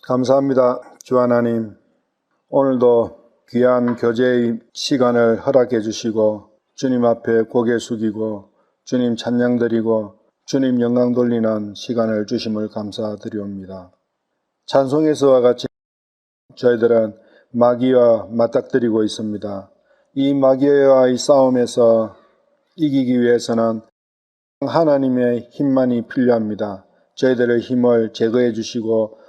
감사합니다. 주 하나님, 오늘도 귀한 교제의 시간을 허락해 주시고 주님 앞에 고개 숙이고 주님 찬양 드리고 주님 영광 돌리는 시간을 주심을 감사드리옵니다. 찬송에서와 같이 저희들은 마귀와 맞닥뜨리고 있습니다. 이 마귀와의 싸움에서 이기기 위해서는 하나님의 힘만이 필요합니다. 저희들의 힘을 제거해 주시고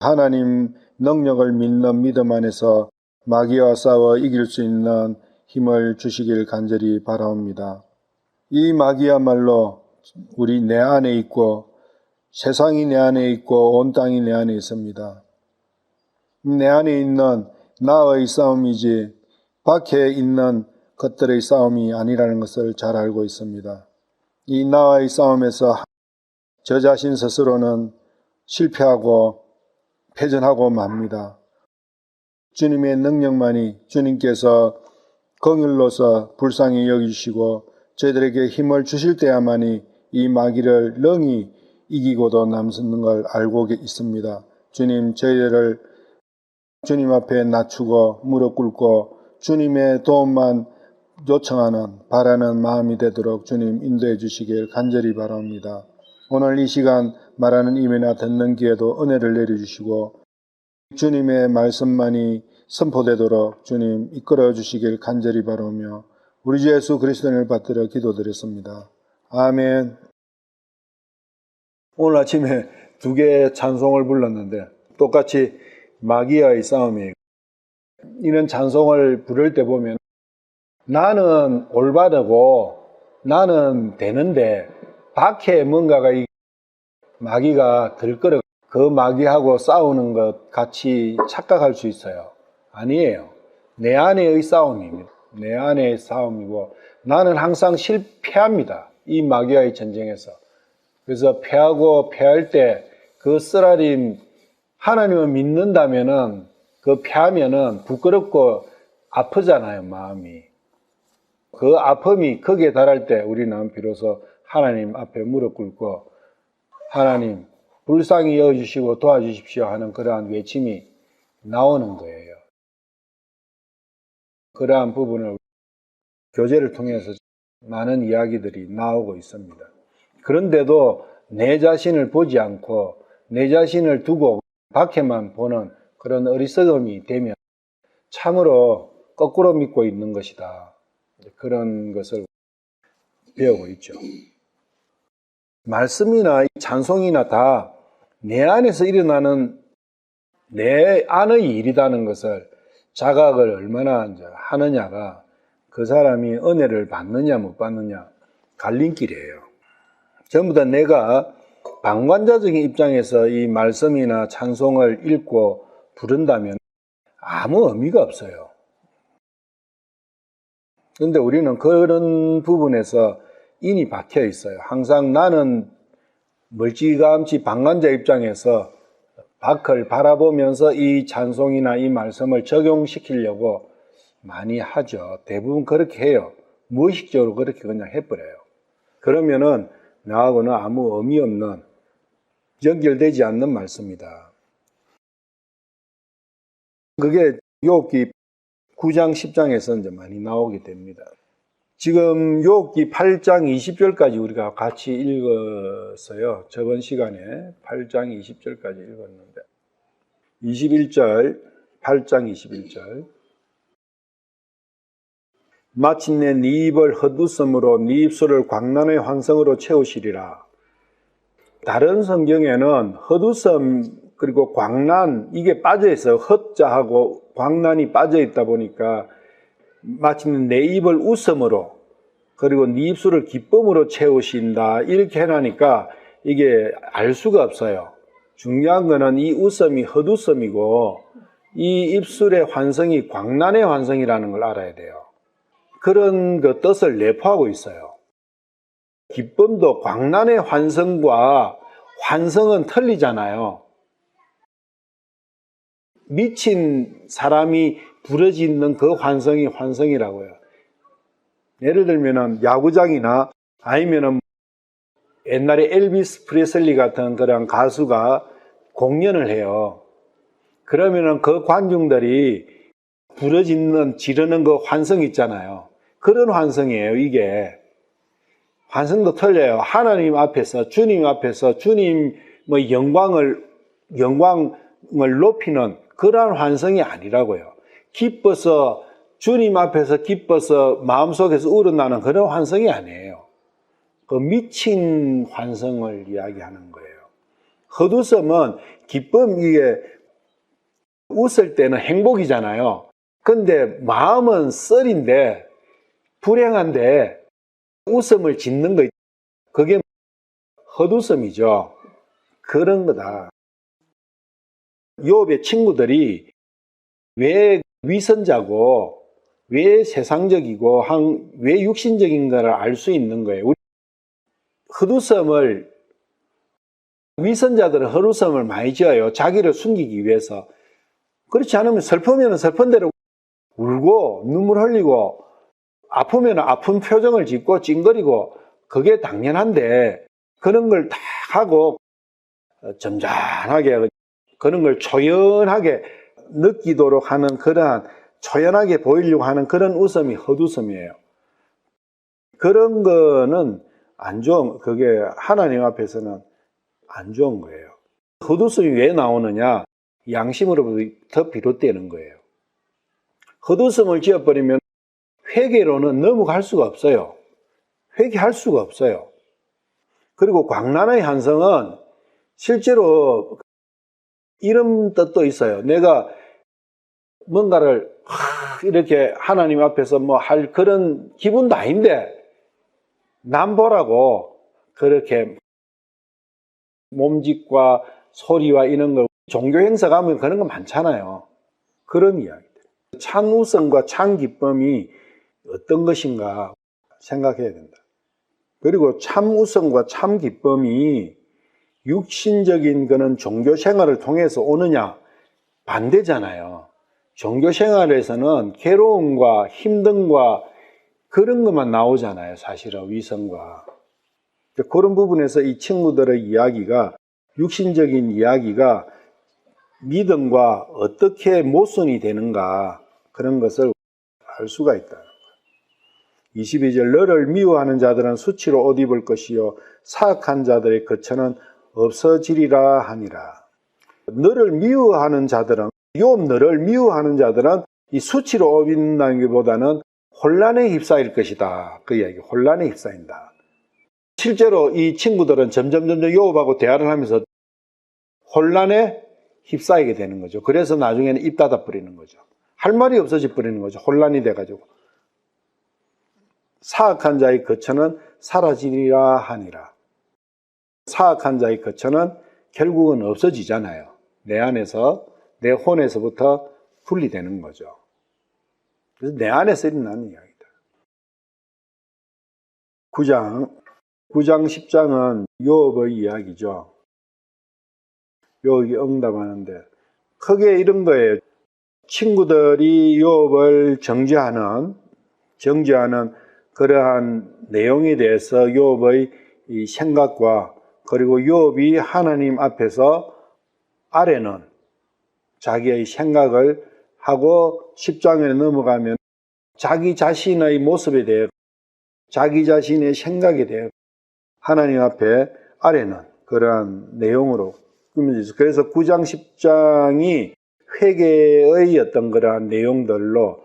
하나님 능력을 믿는 믿음 안에서 마귀와 싸워 이길 수 있는 힘을 주시길 간절히 바라옵니다. 이 마귀야말로 우리 내 안에 있고 세상이 내 안에 있고 온 땅이 내 안에 있습니다. 내 안에 있는 나의 싸움이지 밖에 있는 것들의 싸움이 아니라는 것을 잘 알고 있습니다. 이 나의 싸움에서 저 자신 스스로는 실패하고 패전하고 맙니다. 주님의 능력만이 주님께서 긍휼로서 불쌍히 여기시고 저희들에게 힘을 주실 때야만이 이 마귀를 능히 이기고도 남는 걸 알고 있습니다. 주님, 저희들을 주님 앞에 낮추고 무릎 꿇고 주님의 도움만 요청하는 바라는 마음이 되도록 주님 인도해 주시길 간절히 바랍니다. 오늘 이 시간 말하는 임이나 듣는 귀에도 은혜를 내려주시고 주님의 말씀만이 선포되도록 주님 이끌어 주시길 간절히 바라오며 우리 주 예수 그리스도를 받들어 기도드렸습니다. 아멘. 오늘 아침에 두 개의 찬송을 불렀는데 똑같이 마귀와의 싸움이에요. 이런 찬송을 부를 때 보면 나는 올바르고 나는 되는데 밖에 뭔가가 마귀가 들끓어 그 마귀하고 싸우는 것 같이 착각할 수 있어요. 아니에요. 내 안의 싸움입니다. 내 안의 싸움이고 나는 항상 실패합니다. 이 마귀와의 전쟁에서. 그래서 패할 때 그 쓰라림 하나님을 믿는다면은 그 패하면은 부끄럽고 아프잖아요, 마음이. 그 아픔이 극에 달할 때 우리는 비로소 하나님 앞에 무릎 꿇고 하나님 불쌍히 여겨주시고 도와주십시오 하는 그러한 외침이 나오는 거예요. 그러한 부분을 교제를 통해서 많은 이야기들이 나오고 있습니다. 그런데도 내 자신을 보지 않고 내 자신을 두고 밖에만 보는 그런 어리석음이 되면 참으로 거꾸로 믿고 있는 것이다. 그런 것을 배우고 있죠. 말씀이나 찬송이나 다 내 안에서 일어나는 내 안의 일이라는 것을 자각을 얼마나 하느냐가 그 사람이 은혜를 받느냐 못 받느냐 갈림길이에요. 전부 다 내가 방관자적인 입장에서 이 말씀이나 찬송을 읽고 부른다면 아무 의미가 없어요. 그런데 우리는 그런 부분에서 인이 박혀 있어요. 항상 나는 멀찌감치 방관자 입장에서 밖을 바라보면서 이 찬송이나 이 말씀을 적용시키려고 많이 하죠. 대부분 그렇게 해요. 무의식적으로 그렇게 그냥 해버려요. 그러면은 나하고는 아무 의미 없는 연결되지 않는 말씀이다. 그게 욥기 9장 10장에서 이제 많이 나오게 됩니다. 지금 욥기 8장 20절까지 우리가 같이 읽었어요. 저번 시간에 8장 20절까지 읽었는데 21절, 8장 21절 마침내 네 입을 헛웃음으로 네 입술을 광란의 환성으로 채우시리라. 다른 성경에는 헛웃음 그리고 광란 이게 빠져있어요. 헛자하고 광란이 빠져있다 보니까 마침내 내 입을 웃음으로 그리고 네 입술을 기쁨으로 채우신다 이렇게 해놓으니까 이게 알 수가 없어요. 중요한 거는 이 웃음이 헛웃음이고 이 입술의 환성이 광란의 환성이라는 걸 알아야 돼요. 그런 그 뜻을 내포하고 있어요. 기쁨도 광란의 환성과 환성은 틀리잖아요. 미친 사람이 부러지는 그 환성이 환성이라고요. 예를 들면은 야구장이나 아니면은 옛날에 엘비스 프레슬리 같은 그런 가수가 공연을 해요. 그러면은 그 관중들이 부러지는, 지르는 그 환성 있잖아요. 그런 환성이에요, 이게. 환성도 틀려요. 하나님 앞에서, 주님 앞에서, 주님 뭐 영광을 높이는 그러한 환성이 아니라고요. 기뻐서, 주님 앞에서 기뻐서 마음속에서 우러나는 그런 환성이 아니에요. 그 미친 환성을 이야기하는 거예요. 헛웃음은 기쁨, 이게 웃을 때는 행복이잖아요. 근데 마음은 썰인데, 불행한데 웃음을 짓는 거, 그게 헛웃음이죠. 그런 거다. 욥의 친구들이 왜 위선자고 왜 세상적이고 왜 육신적인가를 알 수 있는 거예요. 헛웃음을, 위선자들은 헛웃음을 많이 지어요. 자기를 숨기기 위해서. 그렇지 않으면 슬프면 슬픈 대로 울고 눈물 흘리고, 아프면 아픈 표정을 짓고 찡그리고, 그게 당연한데 그런 걸 다 하고 점잖하게 그런 걸 초연하게 느끼도록 하는, 그러한 초연하게 보이려고 하는 그런 웃음이 헛웃음이에요. 그런 거는 안 좋은, 그게 하나님 앞에서는 안 좋은 거예요. 헛웃음이 왜 나오느냐? 양심으로부터 비롯되는 거예요. 헛웃음을 지어버리면 회개로는 넘어갈 수가 없어요. 회개할 수가 없어요. 그리고 광란의 환성은 실제로 이런 뜻도 있어요. 내가 뭔가를 이렇게 하나님 앞에서 뭐 할 그런 기분도 아닌데 남 보라고 그렇게 몸짓과 소리와 이런 걸, 종교 행사 가면 그런 거 많잖아요. 그런 이야기들. 참 웃음과 참 기쁨이 어떤 것인가 생각해야 된다. 그리고 참 웃음과 참 기쁨이 육신적인 그런 종교 생활을 통해서 오느냐? 반대잖아요. 종교 생활에서는 괴로움과 힘듦과 그런 것만 나오잖아요. 사실은 위선과. 그런 부분에서 이 친구들의 이야기가, 육신적인 이야기가 믿음과 어떻게 모순이 되는가, 그런 것을 알 수가 있다. 22절, 너를 미워하는 자들은 수치로 옷 입을 것이요 사악한 자들의 거처는 없어지리라 하니라. 너를 미워하는 자들은, 욥 너를 미워하는 자들은 이 수치로 옷 입는다는 것보다는 혼란에 휩싸일 것이다. 그 이야기, 혼란에 휩싸인다. 실제로 이 친구들은 점점 욥하고 대화를 하면서 혼란에 휩싸이게 되는 거죠. 그래서 나중에는 입 닫아 버리는 거죠. 할 말이 없어져 버리는 거죠. 혼란이 돼가지고. 사악한 자의 거처는 사라지리라 하니라. 사악한 자의 거처는 결국은 없어지잖아요. 내 안에서, 내 혼에서부터 분리되는 거죠. 그래서 내 안에서 일어나는 이야기다. 9장 10장은 욥의 이야기죠. 욥이 응답하는데 크게 이런 거예요. 친구들이 욥을 정죄하는 그러한 내용에 대해서 욥의 이 생각과, 그리고 욥이 하나님 앞에서 아래는 자기의 생각을 하고 10장에 넘어가면 자기 자신의 모습에 대해, 자기 자신의 생각에 대해 하나님 앞에 아래는 그러한 내용으로 꾸며져 있어요. 그래서 9장 10장이 회개의 어떤 그러한 내용들로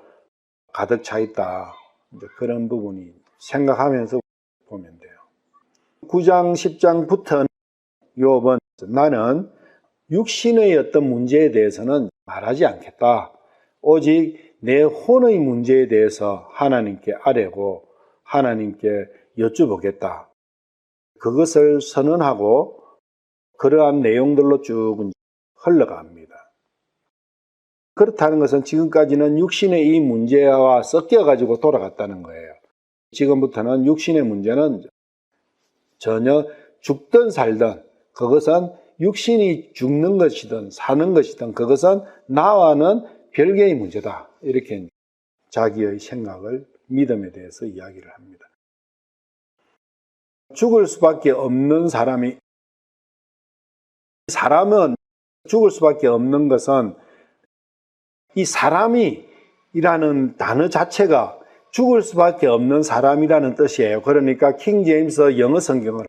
가득 차 있다. 그런 부분이 생각하면서 보면 돼요. 9장 10장부터는 욥은 나는 육신의 어떤 문제에 대해서는 말하지 않겠다. 오직 내 혼의 문제에 대해서 하나님께 아뢰고 하나님께 여쭈보겠다. 그것을 선언하고 그러한 내용들로 쭉 흘러갑니다. 그렇다는 것은 지금까지는 육신의 이 문제와 섞여가지고 돌아갔다는 거예요. 지금부터는 육신의 문제는 전혀 죽든 살든, 그것은 육신이 죽는 것이든 사는 것이든 그것은 나와는 별개의 문제다. 이렇게 자기의 생각을, 믿음에 대해서 이야기를 합니다. 죽을 수밖에 없는 사람은 죽을 수밖에 없는 것은 이 사람이라는 단어 자체가 죽을 수밖에 없는 사람이라는 뜻이에요. 그러니까 킹 제임스 영어 성경을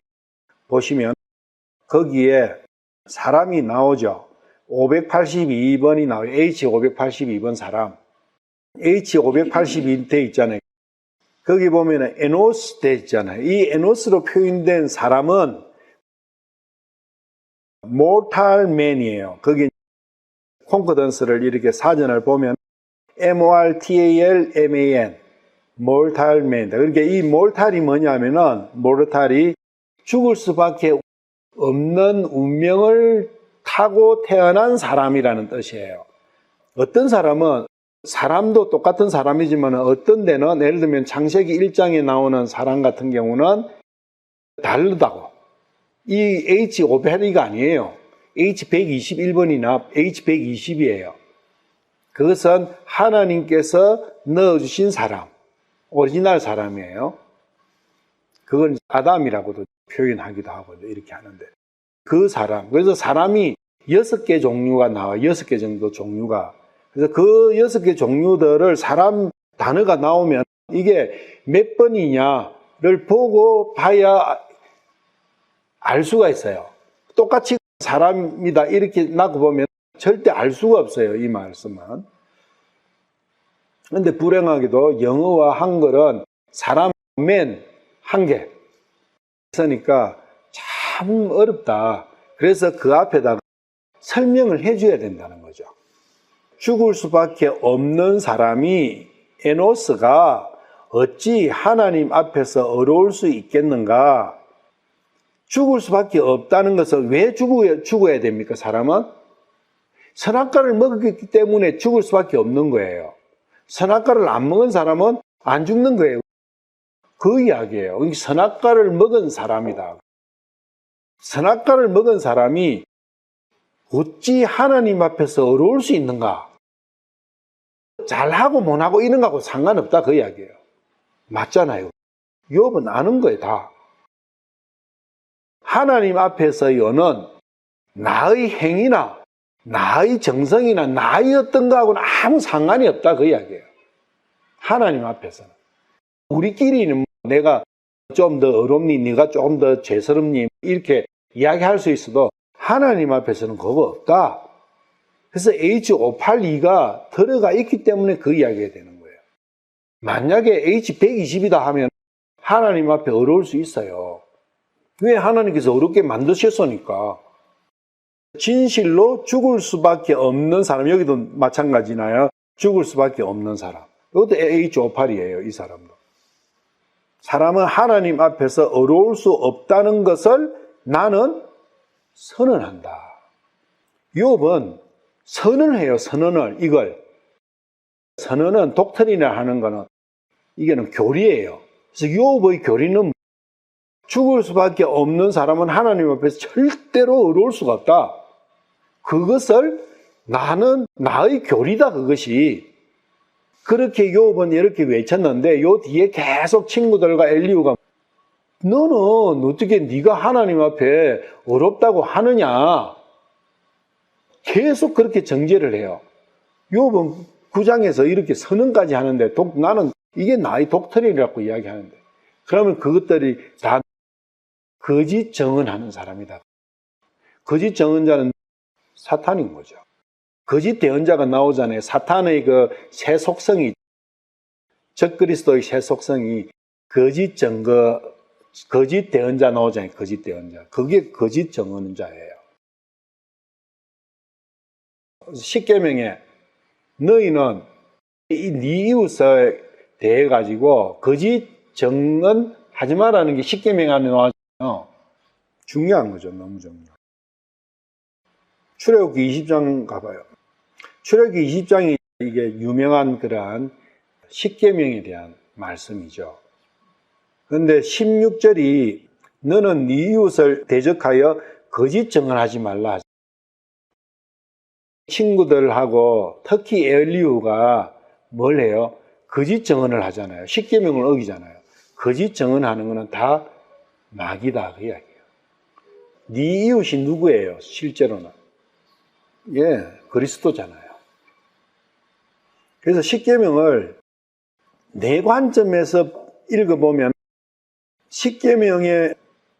보시면 거기에 사람이 나오죠. 582번이 나와요. H582번 사람. H582 돼 있잖아요. 거기 보면은 에노스 돼 있잖아요. 이 에노스로 표현된 사람은 mortal man이에요. 거기 콩커던스를 이렇게 사전을 보면 mortalman, mortal man. 그러니까 이 mortal이 뭐냐면은 mortal이 죽을 수밖에 없는 운명을 타고 태어난 사람이라는 뜻이에요. 어떤 사람은 사람도 똑같은 사람이지만 어떤 데는 예를 들면 창세기 1장에 나오는 사람 같은 경우는 다르다고. 이 H582가 아니에요. H121번이나 H120이에요. 그것은 하나님께서 넣어주신 사람, 오리지널 사람이에요. 그건 아담이라고도 표현하기도 하고 이렇게 하는데 그 사람, 그래서 사람이 6개 종류가 나와요. 6개 정도 종류가. 그래서 그 6개 종류들을 사람 단어가 나오면 이게 몇 번이냐를 보고 봐야 알 수가 있어요. 똑같이 사람이다 이렇게 나고 보면 절대 알 수가 없어요. 이 말씀은. 그런데 불행하게도 영어와 한글은 사람 맨 한 개 있으니까 참 어렵다. 그래서 그 앞에다가 설명을 해줘야 된다는 거죠. 죽을 수밖에 없는 사람이 에노스가 어찌 하나님 앞에서 어려울 수 있겠는가? 죽을 수밖에 없다는 것은 왜 죽어야 됩니까? 사람은 선악과를 먹었기 때문에 죽을 수밖에 없는 거예요. 선악과를 안 먹은 사람은 안 죽는 거예요. 그 이야기예요. 선악과를 먹은 사람이다. 선악과를 먹은 사람이 어찌 하나님 앞에서 어려울 수 있는가? 잘하고 못하고 이런 거하고 상관없다 그 이야기예요. 맞잖아요. 욥은 아는 거예요 다. 하나님 앞에서는 나의 행위나 나의 정성이나 나의 어떤 거하고는 아무 상관이 없다 그 이야기예요. 하나님 앞에서는. 우리끼리는 내가 좀 더 어렵니 네가 조금 더 죄스럽니 이렇게 이야기할 수 있어도 하나님 앞에서는 그거 없다. 그래서 H582가 들어가 있기 때문에 그 이야기가 되는 거예요. 만약에 H120이다 하면 하나님 앞에 어려울 수 있어요. 왜? 하나님께서 어렵게 만드셨으니까. 진실로 죽을 수밖에 없는 사람, 여기도 마찬가지나요? 죽을 수밖에 없는 사람. 이것도 H582예요, 이 사람도. 사람은 하나님 앞에서 어려울 수 없다는 것을 나는 선언한다. 욥은 선언해요, 선언을, 이걸. 선언은 독트린을 하는 거는, 이게는 교리예요. 그래서 욥의 교리는 죽을 수밖에 없는 사람은 하나님 앞에서 절대로 어려울 수가 없다. 그것을 나는 나의 교리다, 그것이. 그렇게 욥은 이렇게 외쳤는데 요 뒤에 계속 친구들과 엘리후가 너는 어떻게 네가 하나님 앞에 어렵다고 하느냐. 계속 그렇게 정죄를 해요. 욥은 9장에서 이렇게 선언까지 하는데 나는 이게 나의 독트린이라고 이야기하는데 그러면 그것들이 다 거짓 정언하는 사람이다. 거짓 정언자는 사탄인 거죠. 거짓 대언자가 나오잖아요. 사탄의 그 새 속성이, 적그리스도의 새 속성이 거짓 증거, 거짓 대언자 나오잖아요. 거짓 대언자. 그게 거짓 정언자예요. 십계명에 너희는 네 이웃에 대해 가지고 거짓 정언하지 마라는 게 십계명 안에 나와요. 중요한 거죠. 너무 중요해요. 출애굽기 20장 가봐요. 출애굽기 20장이 이게 유명한 그러한 십계명에 대한 말씀이죠. 그런데 16절이 너는 네 이웃을 대적하여 거짓 증언하지 말라. 친구들하고 특히 엘리후가 뭘 해요? 거짓 증언을 하잖아요. 십계명을 어기잖아요. 거짓 증언하는 것은 다 마귀다 그 이야기예요. 네 이웃이 누구예요? 실제로는. 예, 그리스도잖아요. 그래서 십계명을 내 관점에서 읽어보면 십계명에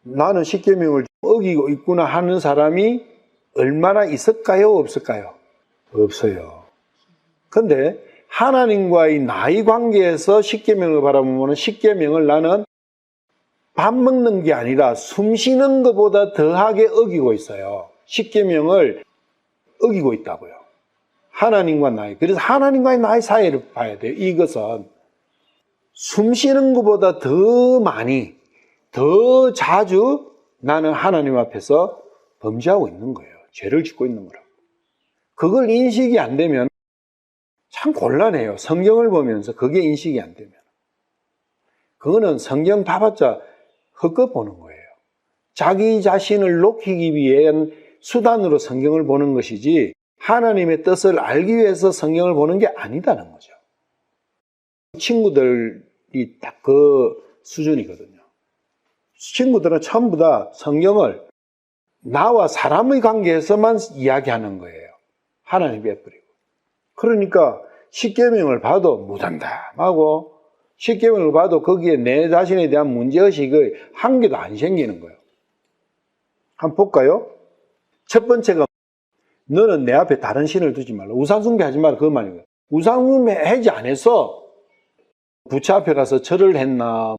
나는 십계명을 어기고 있구나 하는 사람이 얼마나 있을까요? 없을까요? 없어요. 근데 하나님과의 나의 관계에서 십계명을 바라보면 십계명을 나는 밥 먹는 게 아니라 숨 쉬는 것보다 더하게 어기고 있어요. 십계명을 어기고 있다고요. 하나님과 나의. 그래서 하나님과의 나의 사이를 봐야 돼요. 이것은 숨 쉬는 것보다 더 많이, 더 자주 나는 하나님 앞에서 범죄하고 있는 거예요. 죄를 짓고 있는 거라고. 그걸 인식이 안 되면 참 곤란해요. 성경을 보면서 그게 인식이 안 되면. 그거는 성경 봐봤자 헛것 보는 거예요. 자기 자신을 높이기 위한 수단으로 성경을 보는 것이지 하나님의 뜻을 알기 위해서 성경을 보는 게 아니다는 거죠. 친구들이 딱 그 수준이거든요. 친구들은 전부 다 성경을 나와 사람의 관계에서만 이야기하는 거예요. 하나님 빼버리고. 그러니까 십계명을 봐도 무담담하고 십계명을 봐도 거기에 내 자신에 대한 문제의식의 한 개도 안 생기는 거예요. 한번 볼까요? 첫 번째가 너는 내 앞에 다른 신을 두지 말라. 우상숭배하지 마라. 그 말이에요. 우상숭배하지 않아서 부처 앞에 가서 절을 했나?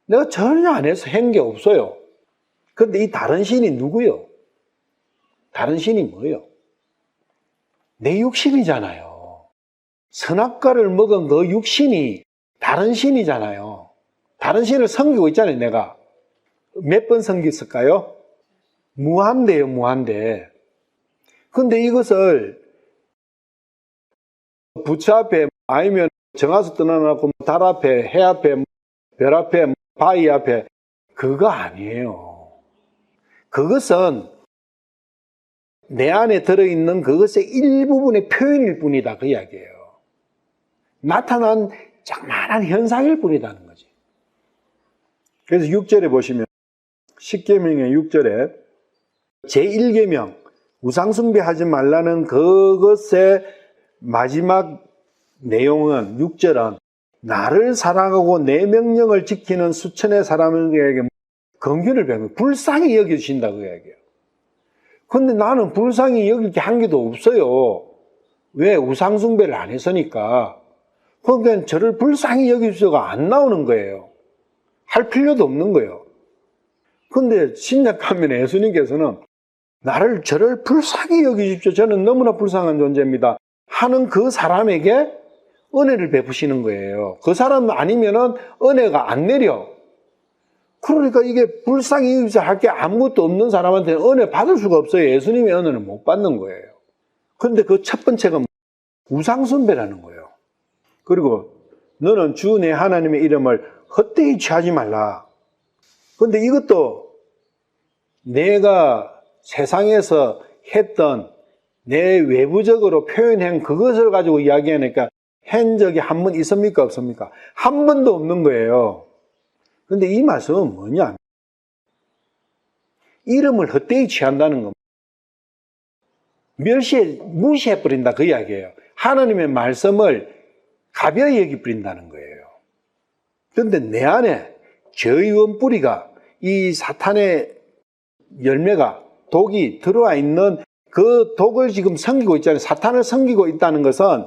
내가 전혀 안 해서 한 게 없어요. 그런데 이 다른 신이 누구요? 다른 신이 뭐예요? 내 육신이잖아요. 선악과를 먹은 그 육신이 다른 신이잖아요. 다른 신을 섬기고 있잖아요, 내가. 몇 번 섬겼을까요? 무한대요, 무한대. 근데 이것을 부처 앞에 아니면 정화수 떠나놓고 달 앞에, 해 앞에, 별 앞에, 바위 앞에 그거 아니에요. 그것은 내 안에 들어있는 그것의 일부분의 표현일 뿐이다 그 이야기예요. 나타난 장만한 현상일 뿐이다는 거지. 그래서 6절에 보시면 십계명의 6절에 제1계명 우상숭배하지 말라는 그것의 마지막 내용은 6절은 나를 사랑하고 내 명령을 지키는 수천의 사람에게 긍휼을 베풀고 불쌍히 여겨주신다 그 이야기예요. 근데 나는 불쌍히 여길 게 한 개도 없어요. 왜? 우상숭배를 안 했으니까. 그러니까 저를 불쌍히 여기십시오가 안 나오는 거예요. 할 필요도 없는 거예요. 근데 신약하면 예수님께서는 저를 불쌍히 여기십시오. 저는 너무나 불쌍한 존재입니다. 하는 그 사람에게 은혜를 베푸시는 거예요. 그 사람 아니면은 은혜가 안 내려. 그러니까 이게 불쌍히 여기십시오 할 게 아무것도 없는 사람한테는 은혜 받을 수가 없어요. 예수님의 은혜는 못 받는 거예요. 그런데 그 첫 번째가 우상숭배라는 거예요. 그리고 너는 주 내 하나님의 이름을 헛되이 취하지 말라. 그런데 이것도 내가 세상에서 했던 내 외부적으로 표현한 그것을 가지고 이야기하니까 한 적이 한 번 있습니까? 없습니까? 한 번도 없는 거예요. 그런데 이 말씀은 뭐냐? 이름을 헛되이 취한다는 겁니다. 무시해버린다 그 이야기예요. 하나님의 말씀을 가벼이 여기버린다는 거예요. 그런데 내 안에 죄의 원뿌리가 이 사탄의 열매가 독이 들어와 있는 그 독을 지금 섬기고 있잖아요. 사탄을 섬기고 있다는 것은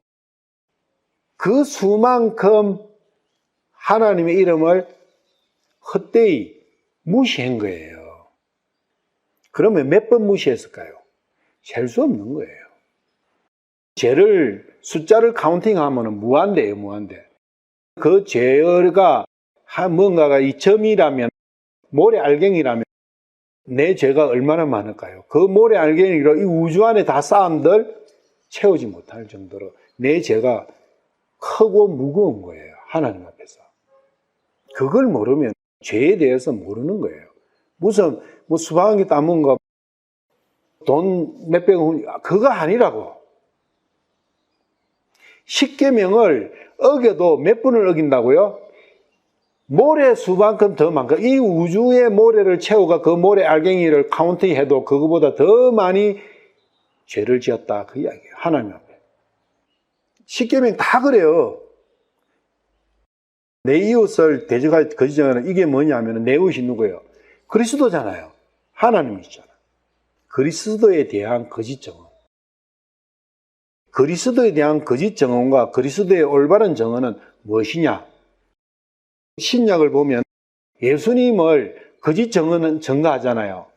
그 수만큼 하나님의 이름을 헛되이 무시한 거예요. 그러면 몇 번 무시했을까요? 셀 수 없는 거예요. 죄를 숫자를 카운팅하면 무한대예요, 무한대. 그 죄가 뭔가가 이 점이라면 모래 알갱이라면 내 죄가 얼마나 많을까요? 그 모래 알갱이로 이 우주 안에 다 쌓은들 채우지 못할 정도로 내 죄가 크고 무거운 거예요, 하나님 앞에서. 그걸 모르면 죄에 대해서 모르는 거예요. 무슨 수박한 개 따먹은 거 돈 몇백 원 그거 아니라고. 십계명을 어겨도 몇 번을 어긴다고요? 모래 수만큼 더 많고 이 우주의 모래를 채우가 그 모래 알갱이를 카운팅해도 그거보다 더 많이 죄를 지었다 그 이야기예요. 하나님 앞에. 십계명 다 그래요. 내 이웃을 대적하여 거짓 증언하는 이게 뭐냐면 내 이웃이 누구예요? 그리스도잖아요. 하나님이잖아. 그리스도에 대한 거짓 증언. 그리스도에 대한 거짓 증언과 그리스도의 올바른 증언은 무엇이냐? 신약을 보면 예수님을 거짓 증언은 증거하잖아요.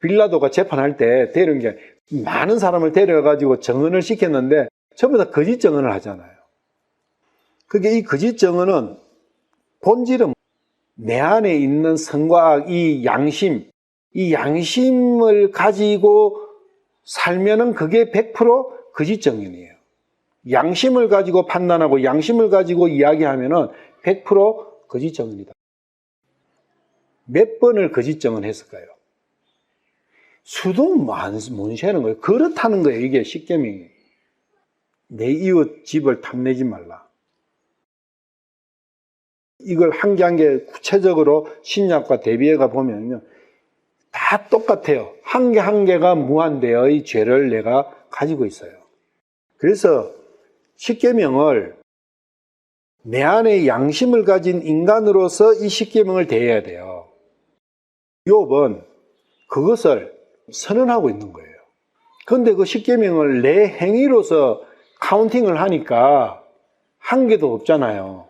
빌라도가 재판할 때 데려온 게 많은 사람을 데려가지고 증언을 시켰는데 전부 다 거짓 증언을 하잖아요. 그게 이 거짓 증언은 본질은 내 안에 있는 선과 이 양심을 가지고 살면은 그게 100% 거짓 증언이에요. 양심을 가지고 판단하고 양심을 가지고 이야기하면은 100% 거짓 증언이다. 몇 번을 거짓 증언했을까요? 수도 못 세는 거예요. 그렇다는 거예요. 이게 십계명이. 내 이웃 집을 탐내지 말라. 이걸 한 개 한 개 구체적으로 신약과 대비해가 보면요. 다 똑같아요. 한 개 한 개가 무한대의 죄를 내가 가지고 있어요. 그래서 십계명을 내 안에 양심을 가진 인간으로서 이 십계명을 대해야 돼요. 욥은 그것을 선언하고 있는 거예요. 그런데 그 십계명을 내 행위로서 카운팅을 하니까 한 개도 없잖아요.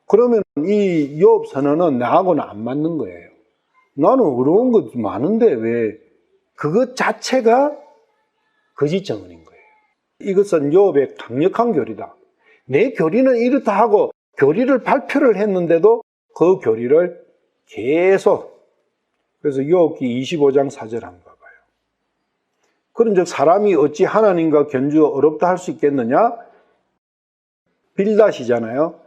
그러면 이 욥 선언은 나하고는 안 맞는 거예요. 나는 어려운 것도 많은데 왜 그것 자체가 거짓 증언인 거예요. 이것은 욥의 강력한 교리다. 내 교리는 이렇다 하고 교리를 발표를 했는데도 그 교리를 계속, 그래서 욥기 25장 4절 한번 봐봐요. 그런즉 사람이 어찌 하나님과 견주어 어렵다 할 수 있겠느냐? 빌닷이잖아요.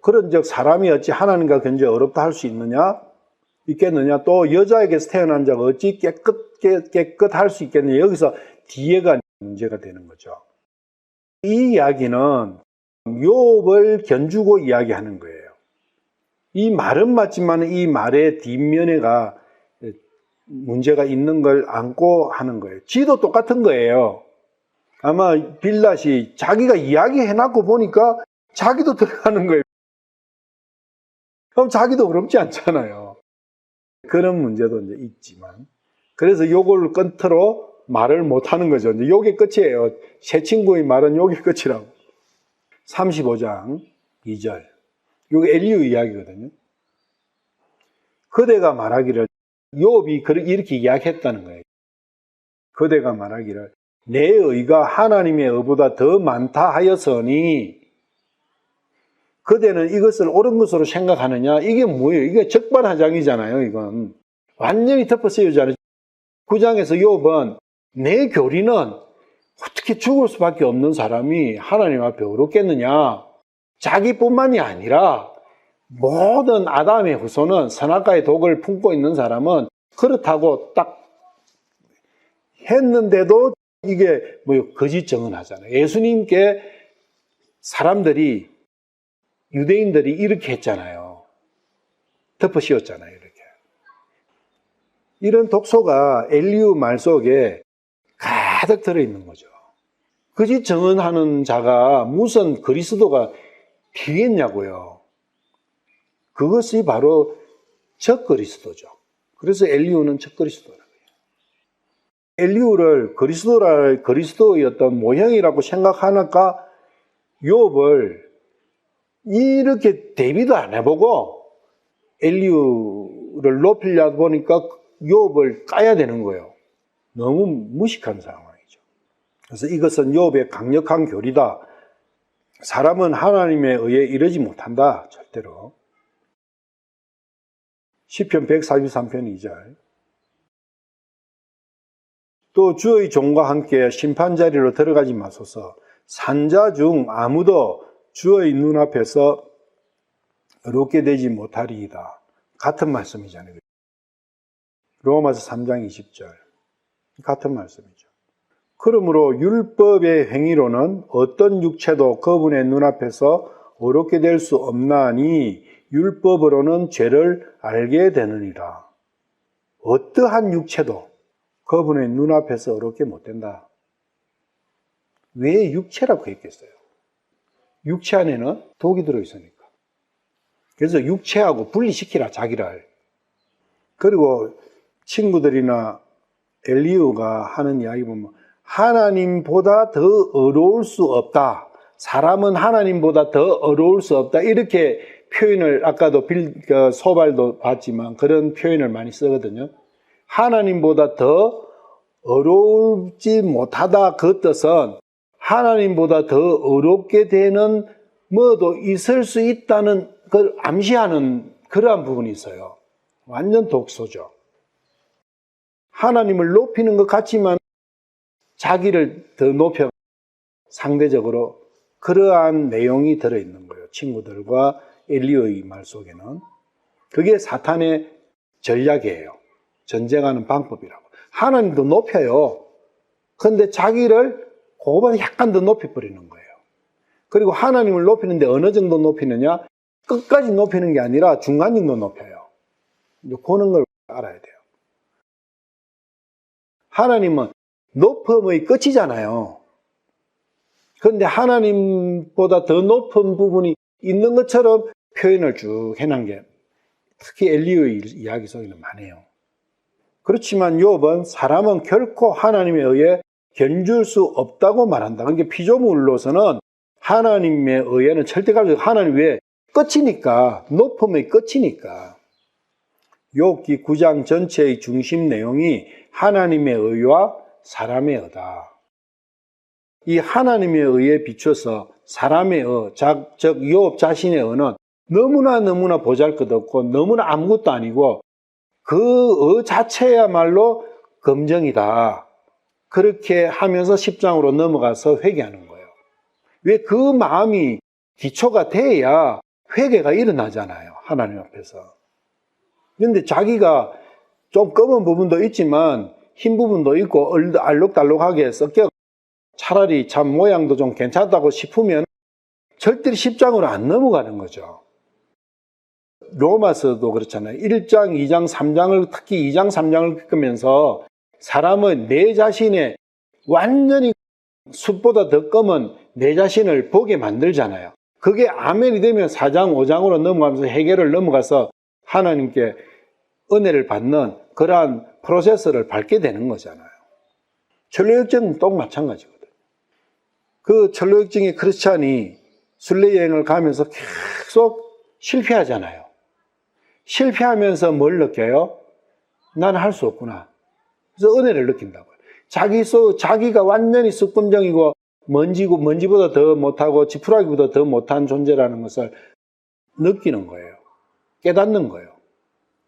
그런즉 사람이 어찌 하나님과 견주어 어렵다 할 수 있겠느냐? 또 여자에게서 태어난 자가 어찌 깨끗할 수 있겠느냐? 여기서 뒤에가 문제가 되는 거죠. 이 이야기는 욥을 견주고 이야기하는 거예요. 이 말은 맞지만 이 말의 뒷면에가 문제가 있는 걸 안고 하는 거예요. 지도 똑같은 거예요. 아마 빌닷이 자기가 이야기해놨고 보니까 자기도 들어가는 거예요. 그럼 자기도 어렵지 않잖아요. 그런 문제도 이제 있지만. 그래서 요걸 끝으로 말을 못하는 거죠. 이제 요게 끝이에요. 새 친구의 말은 요게 끝이라고. 35장 2절. 요게 엘리후 이야기거든요. 그대가 말하기를, 욥이 이렇게 이야기했다는 거예요. 그대가 말하기를 내 의가 하나님의 의보다 더 많다 하였으니 그대는 이것을 옳은 것으로 생각하느냐? 이게 뭐예요? 이게 적반하장이잖아요. 이건 완전히 덮어 씌우잖아요. 9장에서 욥은 내 교리는 어떻게 죽을 수밖에 없는 사람이 하나님 앞에 어렵겠느냐? 자기뿐만이 아니라 모든 아담의 후손은 선악과의 독을 품고 있는 사람은 그렇다고 딱 했는데도 이게 거짓 증언하잖아요. 예수님께 사람들이, 유대인들이 이렇게 했잖아요. 덮어 씌웠잖아요. 이렇게. 이런 독소가 엘리후 말 속에 가득 들어있는 거죠. 거짓 증언하는 자가 무슨 그리스도가 되겠냐고요. 그것이 바로 적그리스도죠. 그래서 엘리후는 적그리스도라고요. 엘리후를 그리스도의 어떤 모형이라고 생각하니까 욥을 이렇게 대비도 안 해보고 엘리후를 높이려다 보니까 욥을 까야 되는 거예요. 너무 무식한 상황이죠. 그래서 이것은 욥의 강력한 교리다. 사람은 하나님에 의해 이러지 못한다. 절대로. 시편 143편 2절. 또 주의 종과 함께 심판자리로 들어가지 마소서. 산자 중 아무도 주의 눈앞에서 어렵게 되지 못하리이다. 같은 말씀이잖아요. 로마서 3장 20절. 같은 말씀이죠. 그러므로 율법의 행위로는 어떤 육체도 그분의 눈앞에서 어렵게 될 수 없나니 율법으로는 죄를 알게 되느니라. 어떠한 육체도 그분의 눈앞에서 어렵게 못 된다. 왜 육체라고 했겠어요? 육체 안에는 독이 들어있으니까. 그래서 육체하고 분리시키라, 자기를. 그리고 친구들이나 엘리후가 하는 이야기 보면 하나님보다 더 어려울 수 없다. 사람은 하나님보다 더 어려울 수 없다. 이렇게 표현을 아까도 소발도 봤지만 그런 표현을 많이 쓰거든요. 하나님보다 더 어려울지 못하다 그 뜻은 하나님보다 더 어렵게 되는 뭐도 있을 수 있다는 걸 암시하는 그러한 부분이 있어요. 완전 독소죠. 하나님을 높이는 것 같지만 자기를 더 높여 상대적으로 그러한 내용이 들어있는 거예요. 친구들과 엘리야의 말 속에는. 그게 사탄의 전략이에요. 전쟁하는 방법이라고. 하나님도 높여요. 그런데 자기를 그거보다 약간 더 높여버리는 거예요. 그리고 하나님을 높이는데 어느 정도 높이느냐? 끝까지 높이는 게 아니라 중간 정도 높여요. 그런 걸 알아야 돼요. 하나님은 높음의 끝이잖아요. 그런데 하나님보다 더 높은 부분이 있는 것처럼 표현을 쭉 해놓은 게 특히 엘리야의 이야기 속에는 많아요. 그렇지만 욥은 사람은 결코 하나님에 의해 견줄 수 없다고 말한다. 그러니까 피조물로서는 하나님에 의해는 절대 갈 수 없어요. 하나님 외에 끝이니까, 높음의 끝이니까. 욥기 9장 전체의 중심 내용이 하나님의 의와 사람의 의다. 이 하나님에 의해 비춰서 사람의 의, 즉 욥 자신의 의는 너무나 보잘것없고 너무나 아무것도 아니고 그 의 자체야말로 검정이다. 그렇게 하면서 10장으로 넘어가서 회개하는 거예요. 왜 그 마음이 기초가 돼야 회개가 일어나잖아요. 하나님 앞에서. 그런데 자기가 좀 검은 부분도 있지만 흰 부분도 있고 알록달록하게 섞여 차라리 참 모양도 좀 괜찮다고 싶으면 절대로 10장으로 안 넘어가는 거죠. 로마서도 그렇잖아요. 1장, 2장, 3장을 특히 2장, 3장을 겪으면서 사람은 내 자신의 완전히 숯보다 더 검은 내 자신을 보게 만들잖아요. 그게 아멘이 되면 4장, 5장으로 넘어가면서 해결을 넘어가서 하나님께 은혜를 받는 그러한 프로세스를 밟게 되는 거잖아요. 천로역정은 또 마찬가지거든요. 그 천로역정의 크리스찬이 순례여행을 가면서 계속 실패하잖아요. 실패하면서 뭘 느껴요? 나는 할 수 없구나. 그래서 은혜를 느낀다고요. 자기가 완전히 습금정이고 먼지보다 더 못하고 지푸라기보다 더 못한 존재라는 것을 느끼는 거예요. 깨닫는 거예요.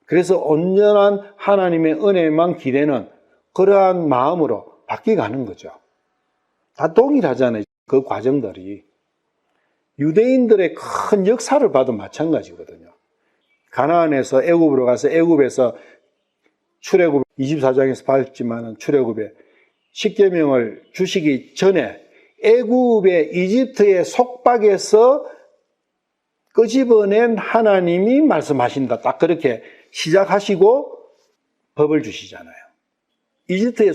그래서 온전한 하나님의 은혜만 기대는 그러한 마음으로 바뀌어가는 거죠. 다 동일하잖아요. 그 과정들이. 유대인들의 큰 역사를 봐도 마찬가지거든요. 가나안에서 애굽으로 가서 애굽에서 출애굽 24장에서 봤지만 출애굽에 십계명을 주시기 전에 애굽의 이집트의 속박에서 끄집어낸 하나님이 말씀하신다. 딱 그렇게 시작하시고 법을 주시잖아요. 이집트의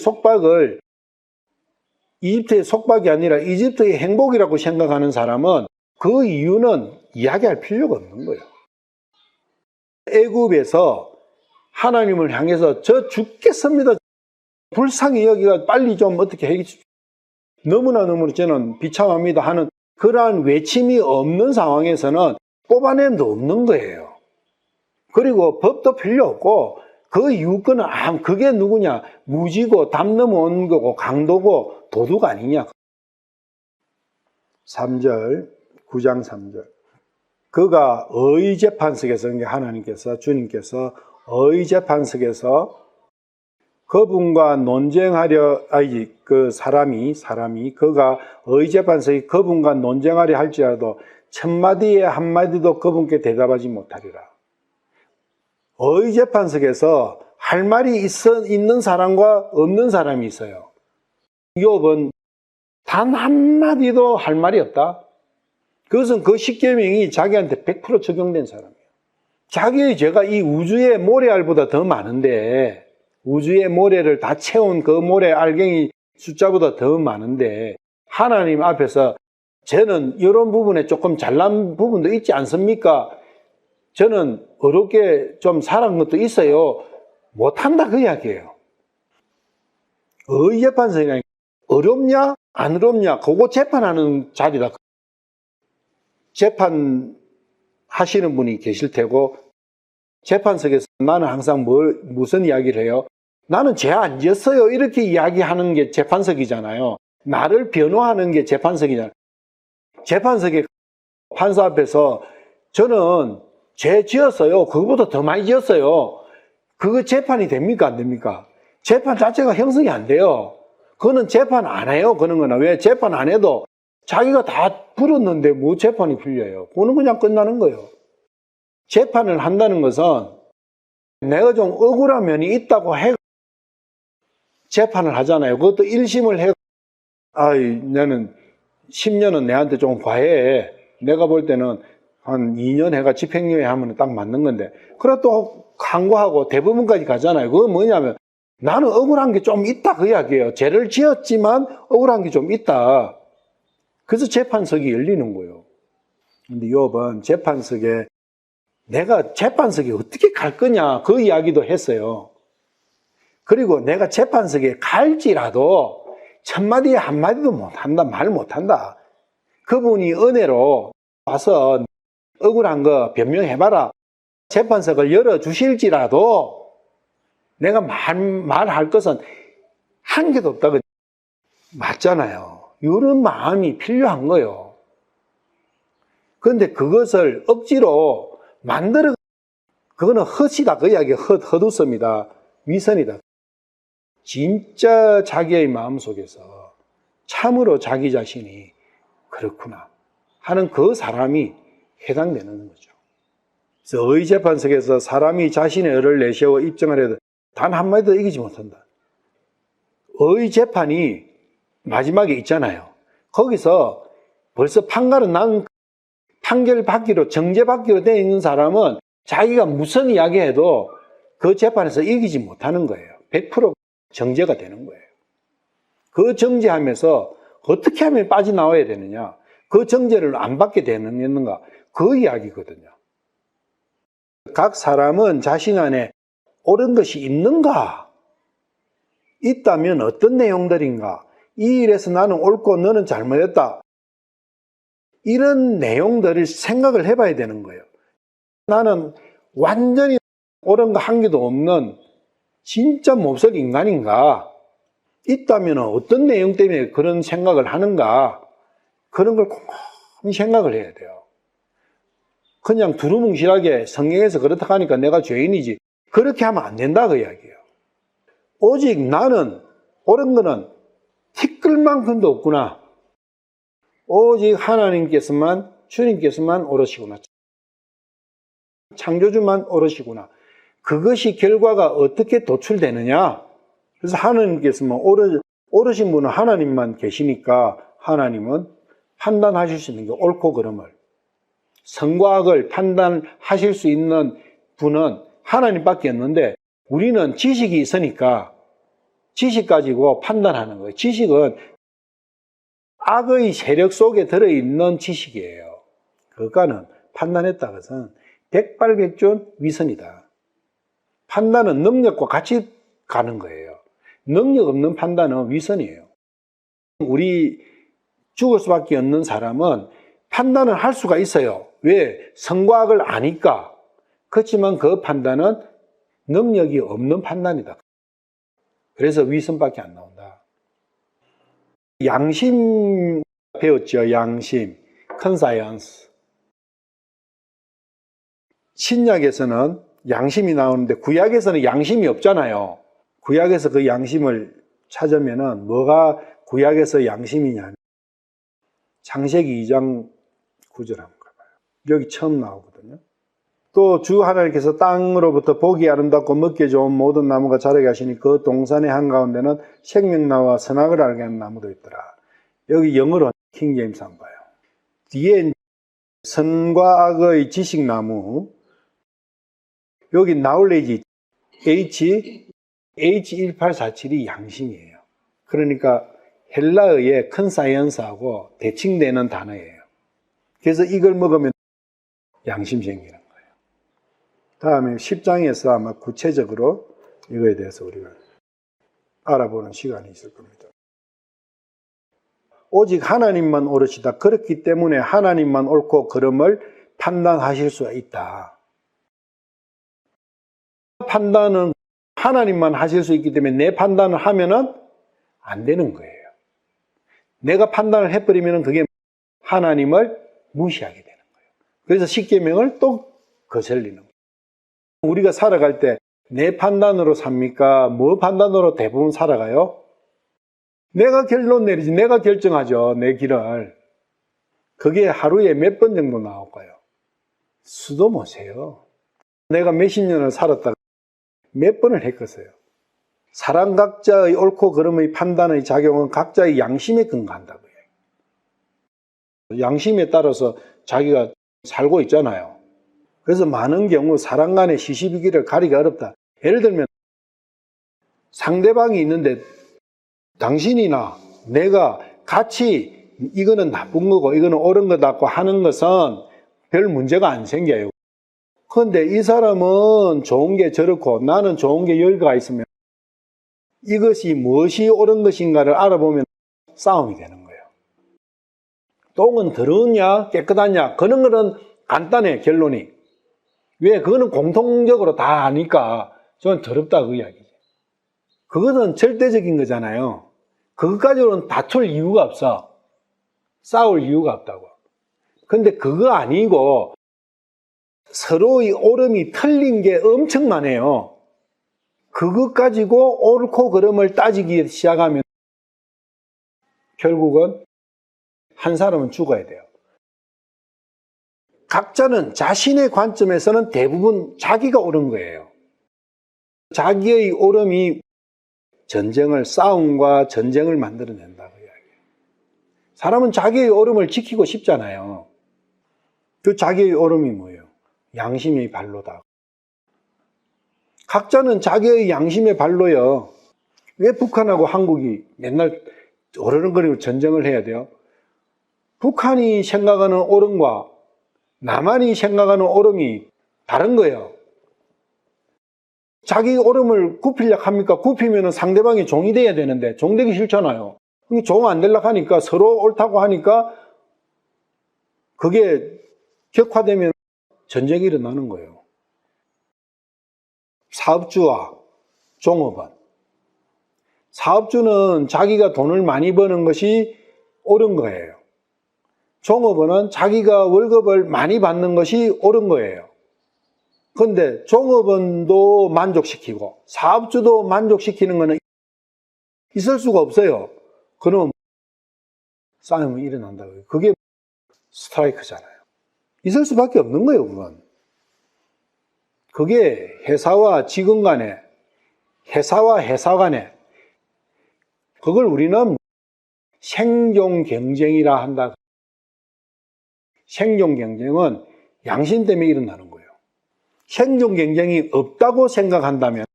속박이 아니라 이집트의 행복이라고 생각하는 사람은 그 이유는 이야기할 필요가 없는 거예요. 애굽에서 하나님을 향해서 저 죽겠습니다. 불쌍히 여기가 빨리 좀 어떻게 해주십시오. 너무나 저는 비참합니다 하는 그러한 외침이 없는 상황에서는 뽑아냄도 없는 거예요. 그리고 법도 필요 없고 그 유권은 그게 누구냐? 무지고 담 넘어온 거고 강도고 도둑 아니냐? 3절 9장 3절 그가 의재판석에서 하나님께서 주님께서 의재판석에서 그분과 논쟁하려 그 사람이 그가 의재판석이 그분과 논쟁하려 할지라도 첫마디에 한마디도 그분께 대답하지 못하리라. 의재판석에서 할 말이 있는 사람과 없는 사람이 있어요. 욥은 단 한마디도 할 말이 없다. 그것은 그 십계명이 자기한테 100% 적용된 사람이에요. 자기의 죄가 이 우주의 모래알보다 더 많은데 우주의 모래를 다 채운 그 모래 알갱이 숫자보다 더 많은데 하나님 앞에서 저는 이런 부분에 조금 잘난 부분도 있지 않습니까? 저는 어렵게 좀 살아온 것도 있어요. 못한다 그 이야기예요. 의재판석이라는 게 어렵냐 안 어렵냐 그거 재판하는 자리다. 재판하시는 분이 계실 테고 재판석에서 나는 항상 무슨 이야기를 해요? 나는 죄 안 지었어요 이렇게 이야기하는 게 재판석이잖아요. 나를 변호하는 게 재판석이잖아요. 재판석에 판사 앞에서 저는 죄 지었어요. 그거보다 더 많이 지었어요. 그거 재판이 됩니까? 안 됩니까? 재판 자체가 형성이 안 돼요. 그거는 재판 안 해요. 그런 거는. 왜? 재판 안 해도 자기가 다 불었는데 뭐 재판이 풀려요. 그거는 그냥 끝나는 거예요. 재판을 한다는 것은 내가 좀 억울한 면이 있다고 해 재판을 하잖아요. 그것도 1심을 해 나는 10년은 내한테 좀 과해. 내가 볼 때는 한 2년 해가 집행유예 하면 딱 맞는 건데. 그래 또 항고하고 대법원까지 가잖아요. 그건 뭐냐면 나는 억울한 게 좀 있다 그 이야기예요. 죄를 지었지만 억울한 게 좀 있다. 그래서 재판석이 열리는 거예요. 근데 이번 재판석에 내가 재판석에 어떻게 갈 거냐 그 이야기도 했어요. 그리고 내가 재판석에 갈지라도 첫마디에 한마디도 못한다, 말 못한다. 그분이 은혜로 와서 억울한 거 변명해봐라. 재판석을 열어주실지라도 내가 말할 것은 한 개도 없다. 맞잖아요. 이런 마음이 필요한 거예요. 그런데 그것을 억지로 만들어, 그거는 헛이다. 그 이야기 헛웃음이다. 위선이다. 진짜 자기의 마음속에서 참으로 자기 자신이 그렇구나 하는 그 사람이 해당되는 거죠. 그래서 의재판석에서 사람이 자신의 의를 내세워 입증을 해도 단 한마디도 이기지 못한다. 의재판이 마지막에 있잖아요. 거기서 벌써 판가름 난 판결 받기로 정죄 받기로 되어 있는 사람은 자기가 무슨 이야기해도 그 재판에서 이기지 못하는 거예요. 100% 정죄가 되는 거예요. 그 정죄하면서 어떻게 하면 빠져나와야 되느냐, 그 정죄를 안 받게 되는가, 그 이야기거든요. 각 사람은 자신 안에 옳은 것이 있는가, 있다면 어떤 내용들인가, 이 일에서 나는 옳고 너는 잘못했다, 이런 내용들을 생각을 해봐야 되는 거예요. 나는 완전히 옳은 거 한 개도 없는 진짜 몹쓸 인간인가, 있다면 어떤 내용 때문에 그런 생각을 하는가, 그런 걸 곰곰이 생각을 해야 돼요. 그냥 두루뭉실하게 성경에서 그렇다 하니까 내가 죄인이지, 그렇게 하면 안 된다 그 이야기예요. 오직 나는 옳은 거는 티끌만큼도 없구나. 오직 하나님께서만, 주님께서만 옳으시구나. 창조주만 옳으시구나. 그것이 결과가 어떻게 도출되느냐. 그래서 하나님께서만 옳으신 분은 하나님만 계시니까 하나님은 판단하실 수 있는 게 옳고 그름을, 선과 악을 판단하실 수 있는 분은 하나님밖에 없는데 우리는 지식이 있으니까 지식 가지고 판단하는 거예요. 지식은 악의 세력 속에 들어있는 지식이에요. 그거는 판단했다 것은 백발백중 위선이다. 판단은 능력과 같이 가는 거예요. 능력 없는 판단은 위선이에요. 우리 죽을 수밖에 없는 사람은 판단을 할 수가 있어요. 왜? 선과 악을 아니까. 그렇지만 그 판단은 능력이 없는 판단이다. 그래서 위선밖에 안 나온다. 양심 배웠죠. 양심, 컨사이언스. 신약에서는 양심이 나오는데 구약에서는 양심이 없잖아요. 구약에서 그 양심을 찾으면은 뭐가 구약에서 양심이냐? 창세기 2장 9절 한번 가봐요. 여기 처음 나오거든요. 또 주 하나님께서 땅으로부터 보기 아름답고 먹기 좋은 모든 나무가 자라게 하시니 그 동산의 한가운데는 생명나무와 선악을 알게 하는 나무도 있더라. 여기 영어로 킹제임스 한 봐요. 뒤에 선과 악의 지식나무, 여기 나울레지 H1847이 양심이에요. 그러니까 헬라어의 큰 사이언스하고 대칭되는 단어예요. 그래서 이걸 먹으면 양심 생기는 거예요. 다음에 10장에서 아마 구체적으로 이거에 대해서 우리가 알아보는 시간이 있을 겁니다. 오직 하나님만 옳으시다. 그렇기 때문에 하나님만 옳고 그름을 판단하실 수가 있다. 판단은 하나님만 하실 수 있기 때문에 내 판단을 하면은 안 되는 거예요. 내가 판단을 해버리면 그게 하나님을 무시하게 되는 거예요. 그래서 십계명을 또 거슬리는 거예요. 우리가 살아갈 때 내 판단으로 삽니까? 뭐 판단으로 대부분 살아가요? 내가 결론 내리지, 내가 결정하죠, 내 길을. 그게 하루에 몇 번 정도 나올까요? 수도 못 세요. 내가 몇십 년을 살았다가 몇 번을 했겠어요. 사람 각자의 옳고 그름의 판단의 작용은 각자의 양심에 근거한다고요. 양심에 따라서 자기가 살고 있잖아요. 그래서 많은 경우 사람 간의 시시비기를 가리기 어렵다. 예를 들면 상대방이 있는데 당신이나 내가 같이 이거는 나쁜 거고 이거는 옳은 거다고 하는 것은 별 문제가 안 생겨요. 그런데 이 사람은 좋은 게 저렇고 나는 좋은 게 여기가 있으면 이것이 무엇이 옳은 것인가를 알아보면 싸움이 되는 거예요. 똥은 더러우냐 깨끗하냐 그런 거는 간단해 결론이. 왜? 그거는 공통적으로 다 아니까 저는 더럽다 그 이야기죠. 그것은 절대적인 거잖아요. 그것까지로는 다툴 이유가 없어. 싸울 이유가 없다고. 근데 그거 아니고 서로의 옳음이 틀린 게 엄청 많아요. 그것 가지고 옳고 그름을 따지기 시작하면 결국은 한 사람은 죽어야 돼요. 각자는 자신의 관점에서는 대부분 자기가 옳은 거예요. 자기의 옳음이 싸움과 전쟁을 만들어낸다고 이야기해요. 사람은 자기의 옳음을 지키고 싶잖아요. 그 자기의 옳음이 뭐예요? 양심의 발로다. 각자는 자기의 양심의 발로요. 왜 북한하고 한국이 맨날 어르렁거리고 전쟁을 해야 돼요? 북한이 생각하는 옳음과 남한이 생각하는 옳음이 다른 거예요. 자기 옳음을 굽히려고 합니까? 굽히면 상대방이 종이 돼야 되는데 종되기 싫잖아요. 종 안 되려고 하니까 서로 옳다고 하니까 그게 격화되면 전쟁이 일어나는 거예요. 사업주와 종업원. 사업주는 자기가 돈을 많이 버는 것이 옳은 거예요. 종업원은 자기가 월급을 많이 받는 것이 옳은 거예요. 그런데 종업원도 만족시키고 사업주도 만족시키는 것은 있을 수가 없어요. 그럼 싸움이 일어난다고요. 그게 스트라이크잖아요. 있을 수밖에 없는 거예요, 그건. 그게 회사와 직원 간에, 회사와 회사 간에, 그걸 우리는 생존 경쟁이라 한다. 생존 경쟁은 양심 때문에 일어나는 거예요. 생존 경쟁이 없다고 생각한다면,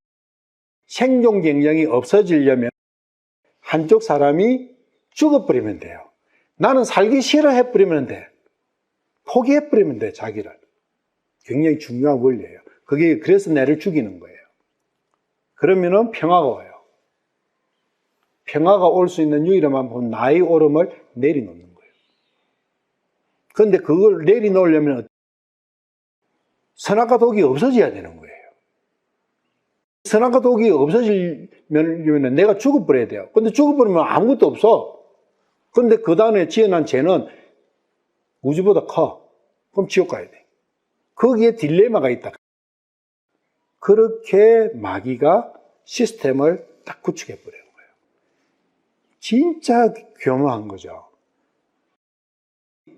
생존 경쟁이 없어지려면 한쪽 사람이 죽어버리면 돼요. 나는 살기 싫어해버리면 돼. 포기해버리면 돼, 자기를. 굉장히 중요한 원리예요. 그게 그래서 나를 죽이는 거예요. 그러면은 평화가 와요. 평화가 올 수 있는 유일한 방법은 나의 옳음을 내려놓는 거예요. 그런데 그걸 내려놓으려면 선악과 독이 없어져야 되는 거예요. 선악과 독이 없어지려면 내가 죽어버려야 돼요. 근데 죽어버리면 아무것도 없어. 근데 그 다음에 지어난 죄는 우주보다 커. 그럼 지옥 가야 돼. 거기에 딜레마가 있다. 그렇게 마귀가 시스템을 딱 구축해버리는 거예요. 진짜 교묘한 거죠.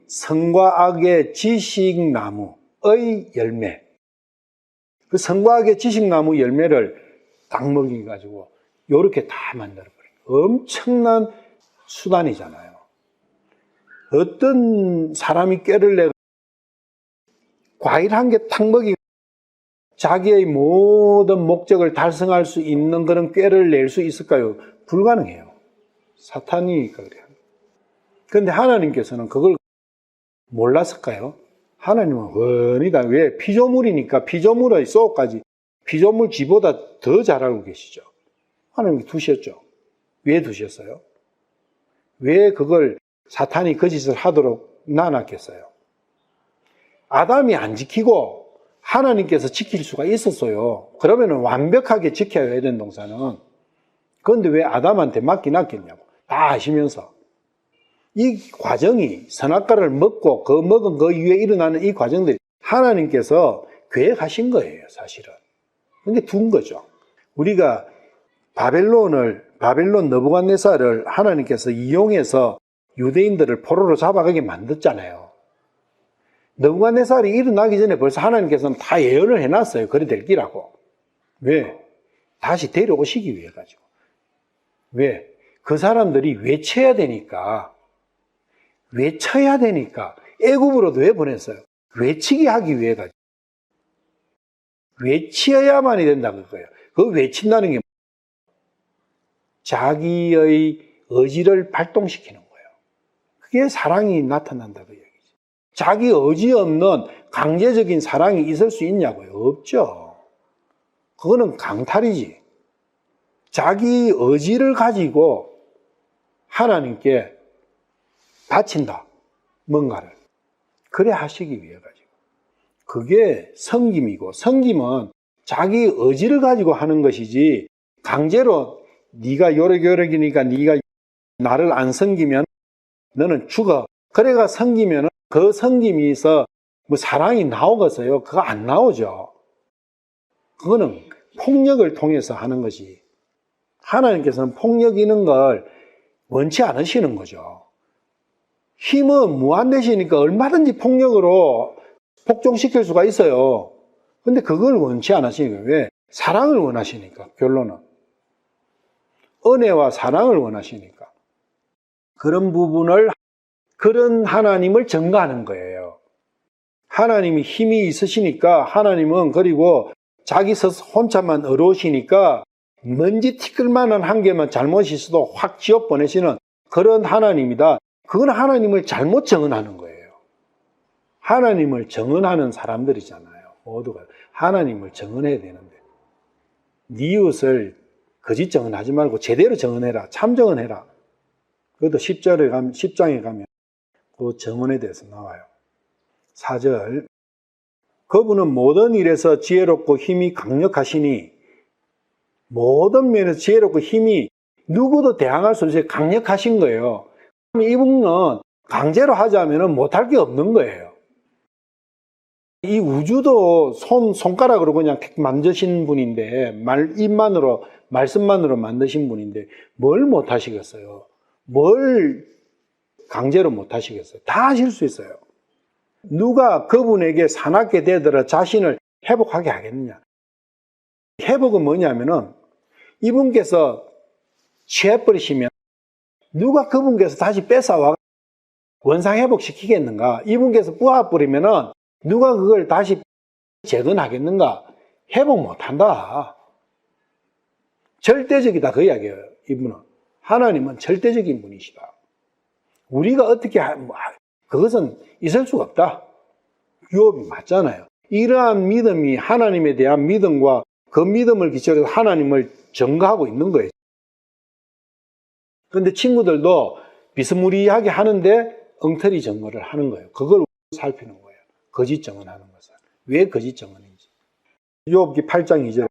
선과 악의 지식나무의 열매. 그 선과 악의 지식나무 열매를 딱 먹여가지고 요렇게 다 만들어버려요. 엄청난 수단이잖아요. 어떤 사람이 꾀를 내고 과일 한 개 탁 먹이고 자기의 모든 목적을 달성할 수 있는 그런 꾀를 낼 수 있을까요? 불가능해요. 사탄이니까 그래요. 그런데 하나님께서는 그걸 몰랐을까요? 하나님은 훤히 다, 왜? 피조물이니까 피조물의 속까지 피조물 쥐보다 더 잘 알고 계시죠. 하나님이 두셨죠. 왜 두셨어요? 왜 그걸 사탄이 그 짓을 하도록 놔놨겠어요? 아담이 안 지키고 하나님께서 지킬 수가 있었어요. 그러면 완벽하게 지켜야 되는 동사는. 그런데 왜 아담한테 맡겨놨겠냐고. 다 아시면서. 이 과정이 선악과를 먹고 그 먹은 그 이후에 일어나는 이 과정들이 하나님께서 계획하신 거예요, 사실은. 근데 둔 거죠. 우리가 바벨론 느부갓네살을 하나님께서 이용해서 유대인들을 포로로 잡아가게 만들었잖아요. 느부갓네살이 일어나기 전에 벌써 하나님께서는 다 예언을 해놨어요. 그래 될 기라고. 왜? 다시 데려오시기 위해 가지고. 왜? 그 사람들이 외쳐야 되니까. 외쳐야 되니까. 애굽으로도 왜 보냈어요? 외치게 하기 위해 가지고. 외치어야만이 된다 그거예요. 그 외친다는 게 자기의 의지를 발동시키는 거예요. 그게 사랑이 나타난다 그 얘기죠. 자기 의지 없는 강제적인 사랑이 있을 수 있냐고요? 없죠. 그거는 강탈이지. 자기 의지를 가지고 하나님께 바친다. 뭔가를. 그래 하시기 위해 가지고. 그게 섬김이고, 섬김은 자기 의지를 가지고 하는 것이지 강제로 네가 요력이니까 네가 나를 안 섬기면 너는 죽어. 그래가 섬기면 그 섬김에서 뭐 사랑이 나오겠어요? 그거 안 나오죠. 그거는 폭력을 통해서 하는 것이. 하나님께서는 폭력 있는 걸 원치 않으시는 거죠. 힘은 무한대시니까 얼마든지 폭력으로 복종시킬 수가 있어요. 근데 그걸 원치 않으시니까. 왜? 사랑을 원하시니까, 결론은. 은혜와 사랑을 원하시니까. 그런 부분을, 그런 하나님을 증거하는 거예요. 하나님이 힘이 있으시니까, 하나님은 그리고 자기 스스로 혼자만 어려우시니까 먼지 티끌만한 한 개만 잘못이 있어도 확 지워 보내시는 그런 하나님이다. 그건 하나님을 잘못 정언하는 거예요. 하나님을 정언하는 사람들이잖아요. 모두가 하나님을 정언해야 되는데 네 이웃을 거짓 정언하지 말고 제대로 정언해라. 참 정언해라. 그것도 10장에 가면 그 정언에 대해서 나와요. 4절 그분은 모든 일에서 지혜롭고 힘이 강력하시니 모든 면에서 지혜롭고 힘이 누구도 대항할 수 없이 강력하신 거예요. 이분은 강제로 하자면 못할 게 없는 거예요. 이 우주도 손가락으로 그냥 만드신 분인데, 입만으로, 말씀만으로 만드신 분인데, 뭘 못 하시겠어요? 뭘 강제로 못 하시겠어요? 다 하실 수 있어요. 누가 그분에게 사납게 되더라 자신을 회복하게 하겠느냐? 회복은 뭐냐면은, 이분께서 취해버리시면, 누가 그분께서 다시 뺏어와 원상 회복시키겠는가? 이분께서 뿌아버리면은, 누가 그걸 다시 재건하겠는가? 회복 못한다. 절대적이다 그 이야기예요. 이분은. 하나님은 절대적인 분이시다. 우리가 어떻게 그것은 있을 수가 없다. 유업이 맞잖아요. 이러한 믿음이 하나님에 대한 믿음과 그 믿음을 기초로 해서 하나님을 증거하고 있는 거예요. 그런데 친구들도 비스무리하게 하는데 엉터리 증거를 하는 거예요. 그걸 살피는 거예요. 거짓 정언하는 것은. 왜 거짓 정언인지. 욥기 8장 2절.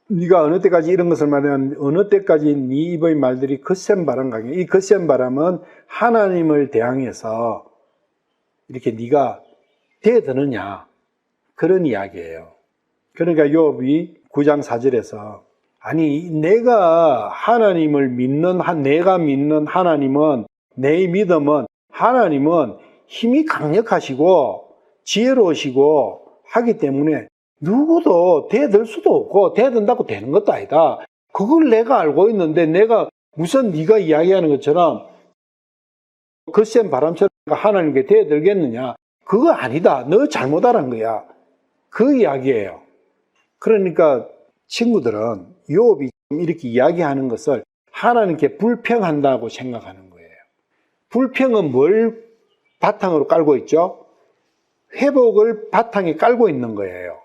네가 어느 때까지 이런 것을 말하면 어느 때까지 네 입의 말들이 거센 바람 같냐. 이 거센 바람은 하나님을 대항해서 이렇게 네가 대드느냐. 그런 이야기예요. 그러니까 욥이 9장 4절에서 아니 내가 하나님을 믿는 내가 믿는 하나님은 내 믿음은 하나님은 힘이 강력하시고 지혜로우시고 하기 때문에 누구도 대들 수도 없고 대든다고 되는 것도 아니다. 그걸 내가 알고 있는데 내가 무슨 네가 이야기하는 것처럼 거센 바람처럼 하나님께 대들겠느냐. 그거 아니다. 너 잘못 알은 거야. 그 이야기예요. 그러니까 친구들은 욥이 이렇게 이야기하는 것을 하나님께 불평한다고 생각하는 거예요. 불평은 뭘 바탕으로 깔고 있죠? 회복을 바탕에 깔고 있는 거예요.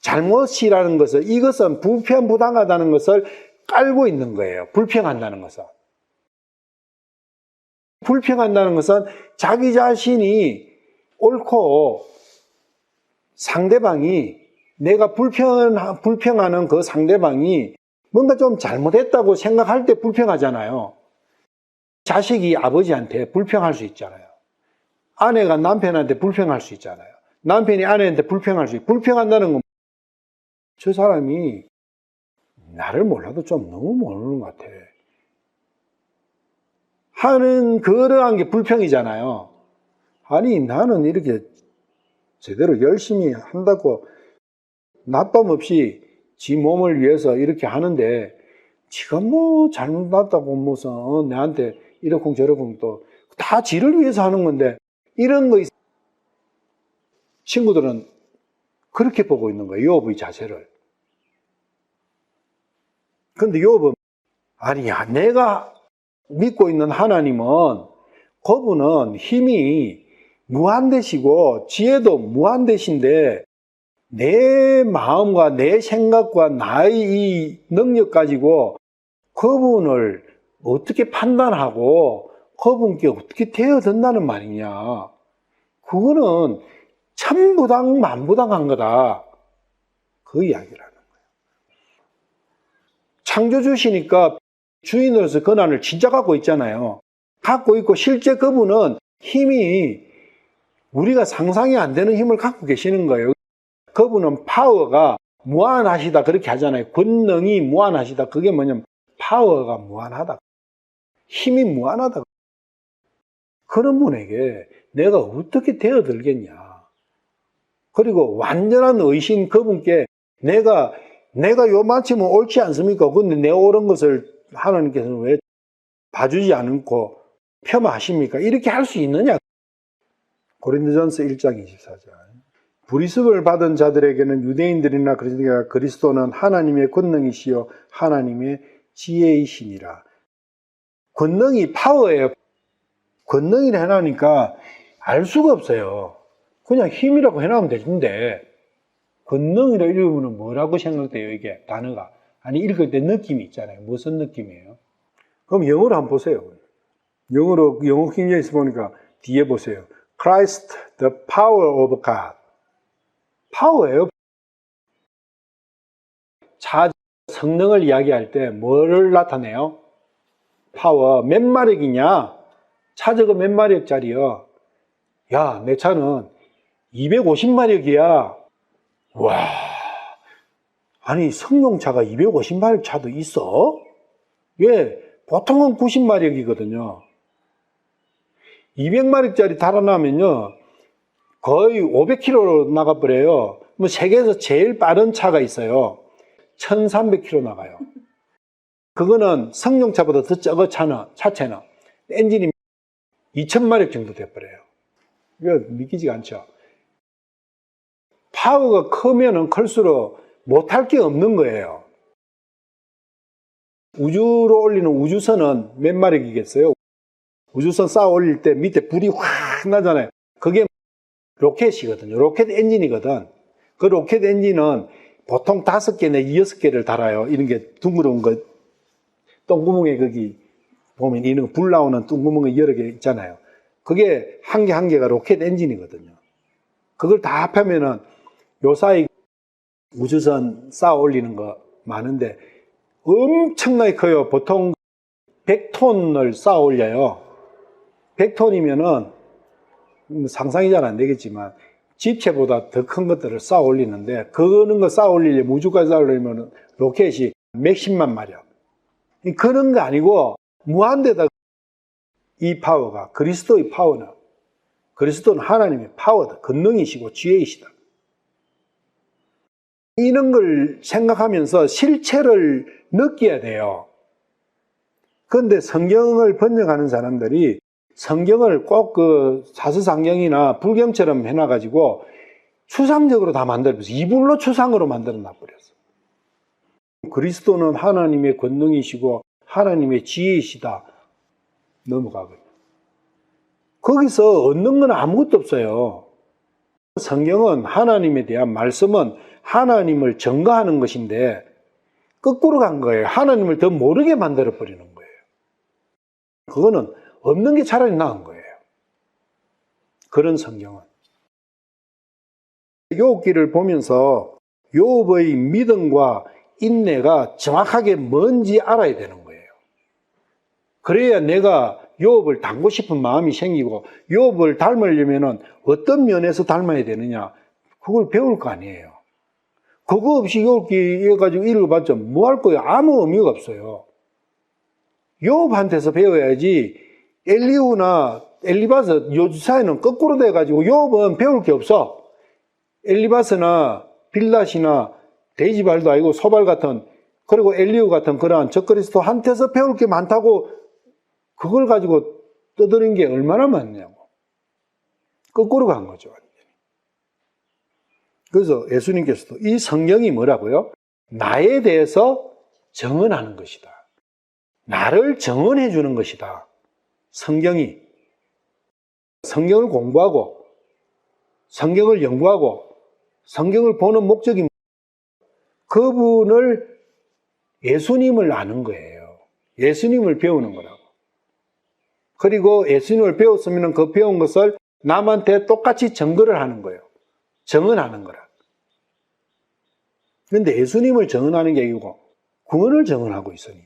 잘못이라는 것을, 이것은 불평부당하다는 것을 깔고 있는 거예요. 불평한다는 것은. 불평한다는 것은 자기 자신이 옳고 상대방이, 내가 불평하는 그 상대방이 뭔가 좀 잘못했다고 생각할 때 불평하잖아요. 자식이 아버지한테 불평할 수 있잖아요. 아내가 남편한테 불평할 수 있잖아요. 남편이 아내한테 불평할 수 있고, 불평한다는 건 저 사람이 나를 몰라도 좀 너무 모르는 것 같아 하는 그러한 게 불평이잖아요. 아니, 나는 이렇게 제대로 열심히 한다고 나쁨 없이 지 몸을 위해서 이렇게 하는데 지가 뭐 잘못났다고 무슨 내한테 이러쿵 저러쿵 또 다 지를 위해서 하는 건데, 이런 거 친구들은 그렇게 보고 있는 거예요. 요업의 자세를. 그런데 요업은 아니야, 내가 믿고 있는 하나님은 그분은 힘이 무한되시고 지혜도 무한되신데 내 마음과 내 생각과 나의 이 능력 가지고 그분을 어떻게 판단하고 그분께 어떻게 대어든다는 말이냐. 그거는 천부당 만부당한 거다. 그 이야기라는 거예요. 창조주시니까 주인으로서 권한을 진짜 갖고 있잖아요. 갖고 있고 실제 그분은 힘이 우리가 상상이 안 되는 힘을 갖고 계시는 거예요. 그분은 파워가 무한하시다 그렇게 하잖아요. 권능이 무한하시다. 그게 뭐냐면 파워가 무한하다. 힘이 무한하다. 그런 분에게 내가 어떻게 대어들겠냐. 그리고 완전한 의신 그분께 내가 요만치면 옳지 않습니까? 근데 내 옳은 것을 하나님께서는 왜 봐주지 않고 폄하하십니까? 이렇게 할 수 있느냐? 고린도전서 1장 24절. 불의습을 받은 자들에게는 유대인들이나 그리스도는 하나님의 권능이시요 하나님의 지혜이시니라. 권능이 파워예요. 권능이라 해놓으니까 알 수가 없어요. 그냥 힘이라고 해놓으면 되는데 권능이라 이러면 뭐라고 생각돼요? 이게 단어가. 아니, 읽을 때 느낌이 있잖아요. 무슨 느낌이에요? 그럼 영어로 한번 보세요. 영어 킹제임스 보니까 뒤에 보세요. Christ, the power of God. 파워예요. 성능을 이야기할 때 뭐를 나타내요? 파워. 몇 마력이냐? 차저가 몇 마력짜리요? 야, 내 차는 250마력이야. 와, 아니 승용차가 250마력 차도 있어? 왜? 보통은 90마력이거든요. 200마력짜리 달아나면요 거의 500km로 나가버려요. 뭐 세계에서 제일 빠른 차가 있어요. 1300km 나가요. 그거는 승용차보다 더 적은 차체는 엔진이 2000마력 정도 돼버려요. 이거 믿기지가 않죠. 파워가 크면은 클수록 못할 게 없는 거예요. 우주로 올리는 우주선은 몇 마력이겠어요? 우주선 쌓아 올릴 때 밑에 불이 확 나잖아요. 그게 로켓이거든요. 로켓 엔진이거든. 그 로켓 엔진은 보통 5개 내지 6개를 달아요. 이런 게 둥그러운 거, 똥구멍에 거기 보면 이런 불 나오는 똥구멍이 여러 개 있잖아요. 그게 한 개 한 개가 로켓 엔진이거든요. 그걸 다 합하면은 요사이 우주선 쌓아 올리는 거 많은데 엄청나게 커요. 보통 100톤을 쌓아 올려요. 100톤이면은 상상이 잘 안 되겠지만 집체보다 더 큰 것들을 쌓아 올리는데 그런 거 쌓아 올리려면 우주까지 쌓아 올리면 로켓이 몇십만 마력. 그런 거 아니고 무한대다. 이 파워가 그리스도의 파워는 그리스도는 하나님의 파워다. 권능이시고 지혜이시다. 이런 걸 생각하면서 실체를 느껴야 돼요. 그런데 성경을 번역하는 사람들이 성경을 꼭 그 사서상경이나 불경처럼 해놔가지고 추상적으로 다 만들어버렸어. 이불로 추상으로 만들어 놔버렸어. 그리스도는 하나님의 권능이시고 하나님의 지혜이시다. 넘어가거든요. 거기서 얻는 건 아무것도 없어요. 성경은 하나님에 대한 말씀은 하나님을 증거하는 것인데 거꾸로 간 거예요. 하나님을 더 모르게 만들어버리는 거예요. 그거는 없는 게 차라리 나은 거예요. 그런 성경은. 욥기를 보면서 욥의 믿음과 인내가 정확하게 뭔지 알아야 되는 거예요. 그래야 내가 욥을 닮고 싶은 마음이 생기고 욥을 닮으려면 어떤 면에서 닮아야 되느냐 그걸 배울 거 아니에요. 그거 없이 욥기 해가지고 읽어봤자 뭐 할 거예요? 아무 의미가 없어요. 욥한테서 배워야지 엘리후나 엘리바스 요사이는 거꾸로 돼가지고 욥은 배울 게 없어. 엘리바스나 빌닷이나 데이지발도 아니고 소발 같은 그리고 엘리후 같은 그러한 적그리스도한테서 배울 게 많다고 그걸 가지고 떠드는 게 얼마나 많냐고. 거꾸로 간 거죠. 그래서 예수님께서도 이 성경이 뭐라고요? 나에 대해서 증언하는 것이다. 나를 증언해 주는 것이다. 성경이. 성경을 공부하고 성경을 연구하고 성경을 보는 목적이 그분을 예수님을 아는 거예요. 예수님을 배우는 거라고. 그리고 예수님을 배웠으면 그 배운 것을 남한테 똑같이 증거를 하는 거예요. 증언하는 거라. 그런데 예수님을 증언하는 게 아니고 구원을 증언하고 있으니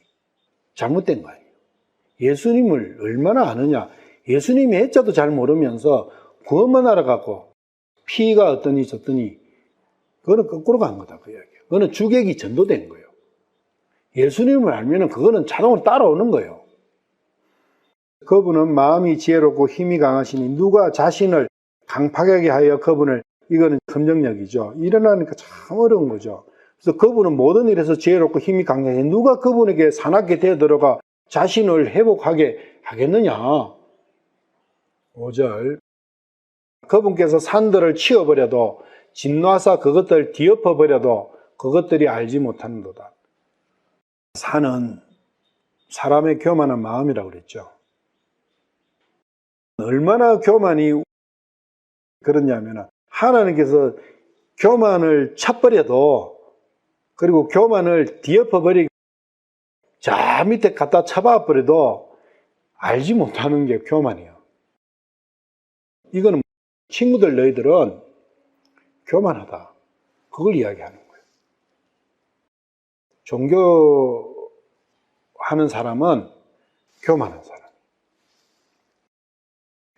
잘못된 거 아니에요. 예수님을 얼마나 아느냐. 예수님의 해자도 잘 모르면서 구원만 알아갖고 피가 어떠니 저떠니 그거는 거꾸로 간 거다. 그 이야기예요. 그거는 주객이 전도된 거예요. 예수님을 알면 그거는 자동으로 따라오는 거예요. 그분은 마음이 지혜롭고 힘이 강하시니 누가 자신을 강팍하게 하여 그분을 이거는 검정력이죠. 일어나니까 참 어려운 거죠. 그래서 그분은 모든 일에서 지혜롭고 힘이 강하시니 누가 그분에게 사납게 되어들어가 자신을 회복하게 하겠느냐. 5절 그분께서 산들을 치워버려도 진노하사 그것들 뒤엎어버려도 그것들이 알지 못하는도다. 산은 사람의 교만한 마음이라고 그랬죠. 얼마나 교만이 그렇냐면 하나님께서 교만을 쳐버려도 그리고 교만을 뒤엎어버리고 저 밑에 갖다 쳐박아버려도 알지 못하는 게 교만이에요. 이거는 친구들 너희들은 교만하다. 그걸 이야기하는 거예요. 종교하는 사람은 교만한 사람.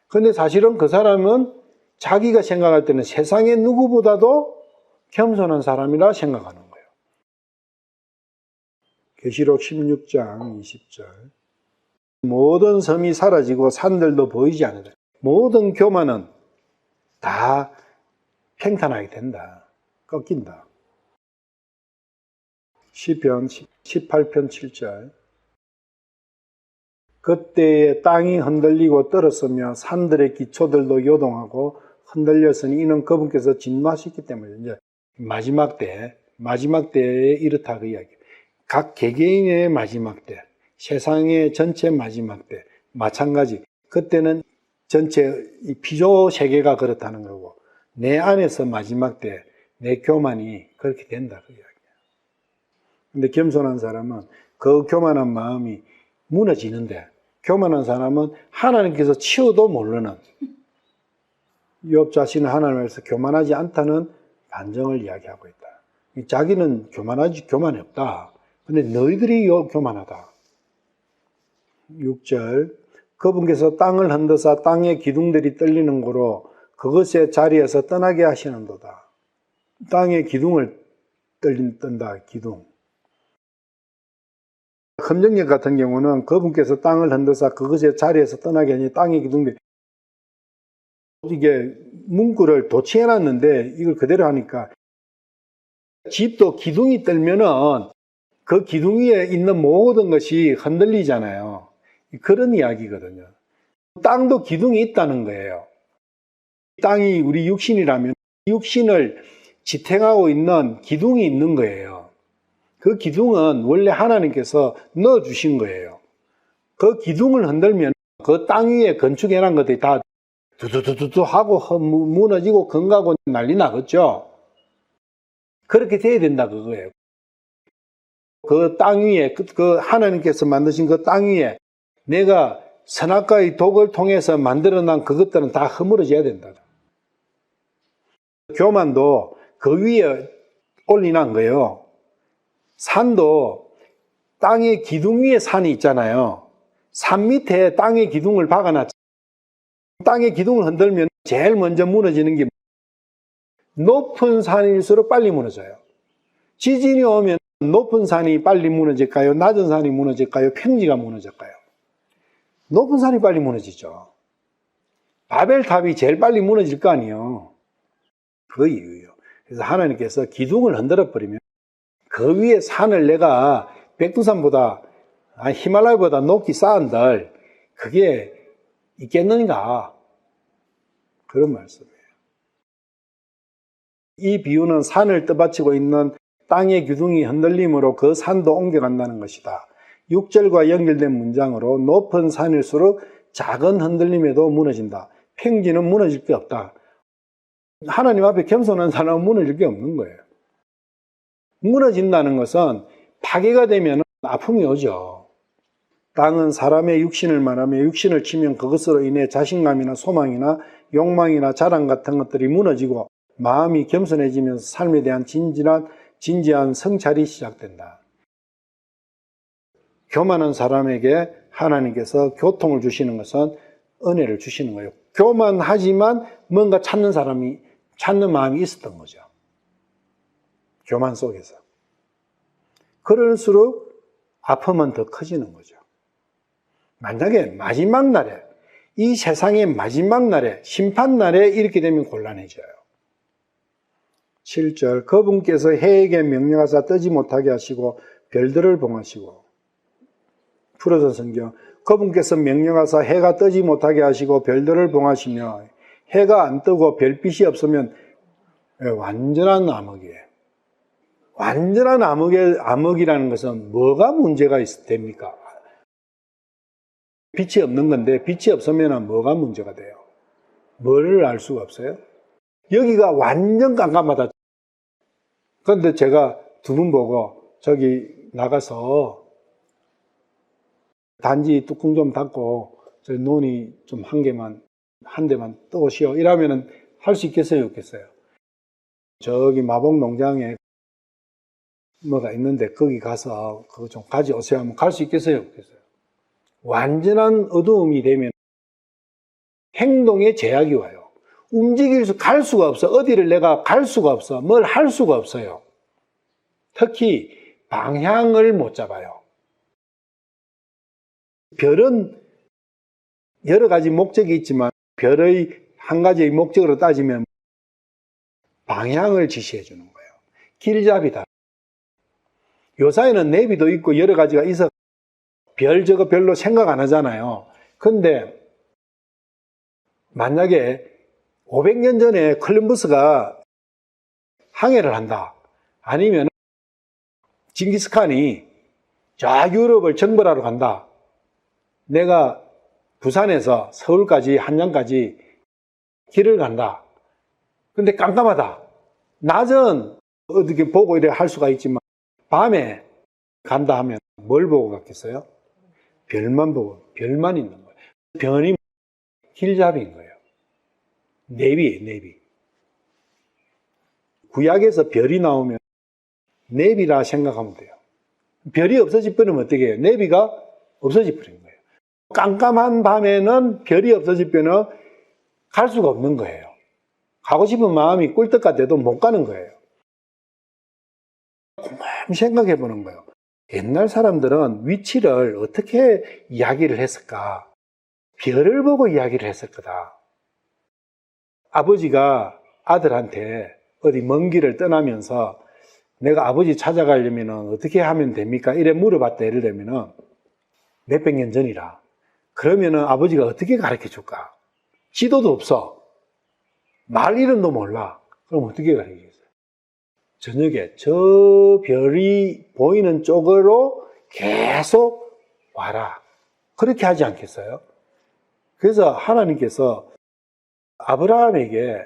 그런데 사실은 그 사람은 자기가 생각할 때는 세상의 누구보다도 겸손한 사람이라 생각하는 거예요. 계시록 16장 20절 모든 섬이 사라지고 산들도 보이지 않는다. 모든 교만은 다 팽탄하게 된다. 꺾인다. 시편 18편 7절 그때에 땅이 흔들리고 떨었으며 산들의 기초들도 요동하고 흔들렸으니 이는 그분께서 진노하셨기 때문에 이제 마지막 때에 이렇다 그 이야기. 각 개개인의 마지막 때, 세상의 전체 마지막 때 마찬가지. 그때는 전체 이 피조 세계가 그렇다는 거고 내 안에서 마지막 때 내 교만이 그렇게 된다 그 이야기야. 근데 겸손한 사람은 그 교만한 마음이 무너지는데 교만한 사람은 하나님께서 치워도 모르는 욥 자신은 하나님께서 교만하지 않다는 반증을 이야기하고 있다. 자기는 교만이 없다. 근데 너희들이 교만하다. 6절 그분께서 땅을 흔드사 땅의 기둥들이 떨리는 고로 그것의 자리에서 떠나게 하시는도다. 땅의 기둥을 뜬다. 기둥. 검정력 같은 경우는 그분께서 땅을 흔드사 그것의 자리에서 떠나게 하니 땅의 기둥들이 이게 문구를 도치해놨는데 이걸 그대로 하니까 집도 기둥이 떨면은 그 기둥 위에 있는 모든 것이 흔들리잖아요. 그런 이야기거든요. 땅도 기둥이 있다는 거예요. 땅이 우리 육신이라면 육신을 지탱하고 있는 기둥이 있는 거예요. 그 기둥은 원래 하나님께서 넣어주신 거예요. 그 기둥을 흔들면 그 땅 위에 건축해놓은 것들이 다 두두두두두 하고 무너지고 건가고 난리 나겠죠. 그렇게 돼야 된다 그거예요. 그 땅 위에 그 하나님께서 만드신 그 땅 위에 내가 선악과의 독을 통해서 만들어낸 그것들은 다 허물어져야 된다. 교만도 그 위에 올려놓은 거예요. 산도 땅의 기둥 위에 산이 있잖아요. 산 밑에 땅의 기둥을 박아놨죠. 땅의 기둥을 흔들면 제일 먼저 무너지는 게 높은 산일수록 빨리 무너져요. 지진이 오면 높은 산이 빨리 무너질까요? 낮은 산이 무너질까요? 평지가 무너질까요? 높은 산이 빨리 무너지죠. 바벨탑이 제일 빨리 무너질 거 아니에요. 그 이유예요. 그래서 하나님께서 기둥을 흔들어 버리면 그 위에 산을 내가 백두산보다 히말라야보다 높이 쌓은들 그게 있겠는가? 그런 말씀이에요. 이 비유는 산을 떠받치고 있는 땅의 기둥이 흔들림으로 그 산도 옮겨간다는 것이다. 6절과 연결된 문장으로 높은 산일수록 작은 흔들림에도 무너진다. 평지는 무너질 게 없다. 하나님 앞에 겸손한 사람은 무너질 게 없는 거예요. 무너진다는 것은 파괴가 되면 아픔이 오죠. 땅은 사람의 육신을 말하며 육신을 치면 그것으로 인해 자신감이나 소망이나 욕망이나 자랑 같은 것들이 무너지고 마음이 겸손해지면서 삶에 대한 진지한 성찰이 시작된다. 교만한 사람에게 하나님께서 교통을 주시는 것은 은혜를 주시는 거예요. 교만하지만 뭔가 찾는 마음이 있었던 거죠. 교만 속에서. 그럴수록 아픔은 더 커지는 거죠. 만약에 마지막 날에, 이 세상의 마지막 날에, 심판 날에 이렇게 되면 곤란해져요. 7절, 그분께서 해에게 명령하사 뜨지 못하게 하시고 별들을 봉하시고, 풀어서 성경, 그분께서 명령하사 해가 뜨지 못하게 하시고 별들을 봉하시며 해가 안 뜨고 별빛이 없으면 완전한 암흑이에요. 완전한 암흑이라는 것은 뭐가 문제가 됩니까? 빛이 없는 건데 빛이 없으면 뭐가 문제가 돼요? 뭐를 알 수가 없어요? 여기가 완전 깜깜하다. 그런데 제가 두 분 보고 저기 나가서 단지 뚜껑 좀 닫고 저 논이 좀 한 대만 떠오시오 이러면은 할 수 있겠어요, 없겠어요? 저기 마복 농장에 뭐가 있는데 거기 가서 그거 좀 가져오세요 하면 갈 수 있겠어요, 없겠어요? 완전한 어두움이 되면 행동에 제약이 와요. 갈 수가 없어. 어디를 내가 갈 수가 없어. 뭘 할 수가 없어요. 특히 방향을 못 잡아요. 별은 여러 가지 목적이 있지만 별의 한 가지의 목적으로 따지면 방향을 지시해 주는 거예요. 길잡이다. 요사이는 내비도 있고 여러 가지가 있어 저거 별로 생각 안 하잖아요. 근데 만약에 500년 전에 콜럼버스가 항해를 한다. 아니면 징기스칸이 저 유럽을 정벌하러 간다. 내가 부산에서 서울까지 한양까지 길을 간다. 근데 깜깜하다. 낮은 어떻게 보고 이래 할 수가 있지만 밤에 간다 하면 뭘 보고 갔겠어요? 별만 보고, 별만 있는 거예요. 별이 길잡이인 거예요. 내비예요, 내비. 구약에서 별이 나오면 내비라 생각하면 돼요. 별이 없어져 버리면 어떻게 해요? 내비가 없어져 버린 거예요. 깜깜한 밤에는 별이 없어져 버리면 갈 수가 없는 거예요. 가고 싶은 마음이 꿀떡 같아도 못 가는 거예요. 곰곰이 생각해 보는 거예요. 옛날 사람들은 위치를 어떻게 이야기를 했을까? 별을 보고 이야기를 했을 거다. 아버지가 아들한테 어디 먼 길을 떠나면서 내가 아버지 찾아가려면 어떻게 하면 됩니까? 이래 물어봤다. 예를 들면 몇백 년 전이라. 그러면 아버지가 어떻게 가르쳐 줄까? 지도도 없어. 말 이름도 몰라. 그럼 어떻게 가르치겠어요? 저녁에 저 별이 보이는 쪽으로 계속 와라. 그렇게 하지 않겠어요? 그래서 하나님께서 아브라함에게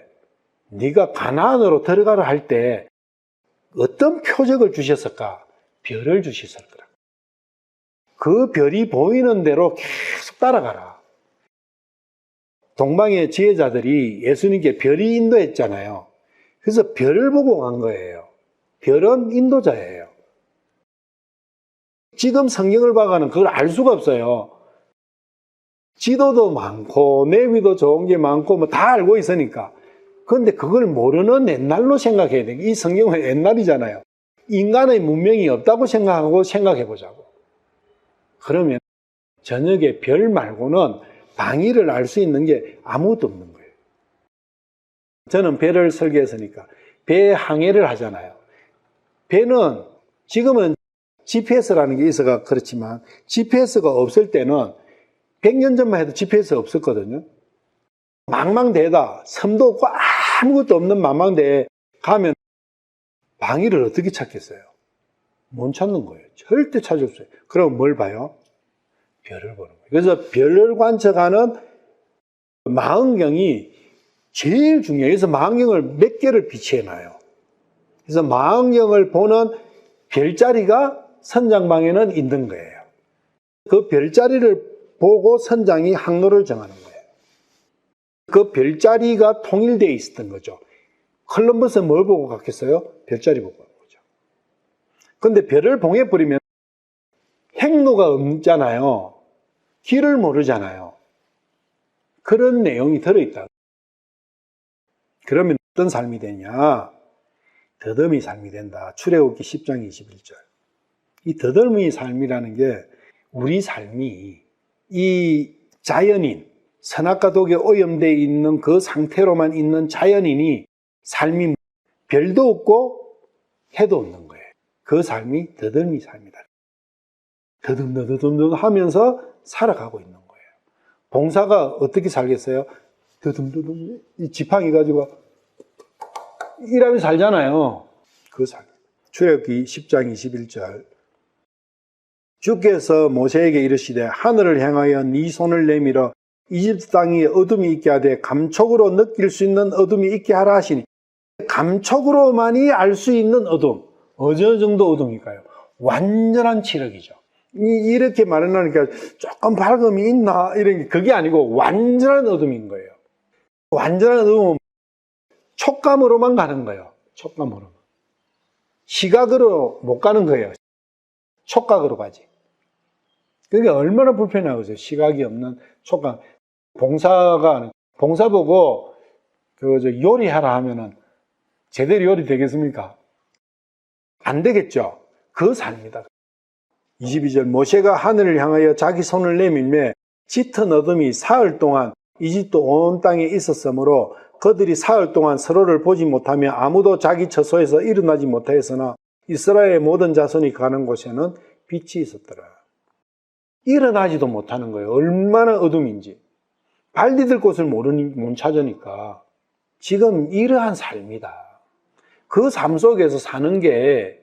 네가 가나안으로 들어가라 할 때 어떤 표적을 주셨을까? 별을 주셨을 거라. 그 별이 보이는 대로 계속 따라가라. 동방의 지혜자들이 예수님께 별이 인도했잖아요. 그래서 별을 보고 간 거예요. 별은 인도자예요. 지금 성경을 봐가는 그걸 알 수가 없어요. 지도도 많고 내비도 좋은 게 많고 뭐 다 알고 있으니까. 그런데 그걸 모르는 옛날로 생각해야 돼. 이 성경은 옛날이잖아요. 인간의 문명이 없다고 생각하고 생각해 보자고. 그러면 저녁에 별 말고는 방위를 알 수 있는 게 아무것도 없는 거예요. 저는 배를 설계했으니까 배 항해를 하잖아요. 배는 지금은 GPS라는 게 있어가 그렇지만 GPS가 없을 때는 100년 전만 해도 GPS 없었거든요. 망망대해다 섬도 없고 아무것도 없는 망망대에 가면 방위를 어떻게 찾겠어요? 못 찾는 거예요. 절대 찾을 수 없어요. 그럼 뭘 봐요? 별을 보는 거예요. 그래서 별을 관측하는 망원경이 제일 중요해요. 그래서 망원경을 몇 개를 비치해놔요. 그래서 망원경을 보는 별자리가 선장방에는 있는 거예요. 그 별자리를 보고 선장이 항로를 정하는 거예요. 그 별자리가 통일되어 있었던 거죠. 콜럼버스는 뭘 보고 갔겠어요? 별자리 보고 간 거죠. 그런데 별을 봉해버리면 행로가 없잖아요. 길을 모르잖아요. 그런 내용이 들어있다. 그러면 어떤 삶이 되냐? 더듬이 삶이 된다. 출애굽기 10장 21절. 이 더듬이 삶이라는 게 우리 삶이 이 자연인, 선악과 독에 오염되어 있는 그 상태로만 있는 자연인이 삶이 별도 없고 해도 없는 거예요. 그 삶이 더듬이 삶이다. 더듬더듬 하면서 살아가고 있는 거예요. 봉사가 어떻게 살겠어요? 더듬더듬 이 지팡이 가지고 일하면서 살잖아요. 그 삶. 출애굽기 10장 21절. 주께서 모세에게 이르시되 하늘을 향하여 네 손을 내밀어 이집트 땅에 어둠이 있게 하되 감촉으로 느낄 수 있는 어둠이 있게 하라 하시니, 감촉으로만이 알 수 있는 어둠. 어느 정도 어둠일까요? 완전한 칠흑이죠. 이렇게 말하니까 조금 밝음이 있나 이런 게 그게 아니고 완전한 어둠인 거예요. 완전한 어둠은 촉감으로만 가는 거예요. 촉감으로만. 시각으로 못 가는 거예요. 촉각으로 가지. 그게 얼마나 불편하겠어요. 시각이 없는 촉각. 봉사 보고 요리하라 하면은 제대로 요리 되겠습니까? 안 되겠죠. 그 삶이다. 22절. 모세가 하늘을 향하여 자기 손을 내밀매 짙은 어둠이 사흘 동안 이집트 온 땅에 있었으므로 그들이 사흘 동안 서로를 보지 못하며 아무도 자기 처소에서 일어나지 못하였으나 이스라엘의 모든 자손이 가는 곳에는 빛이 있었더라. 일어나지도 못하는 거예요. 얼마나 어둠인지. 발 디딜 곳을 못 찾으니까. 지금 이러한 삶이다. 그 삶 속에서 사는 게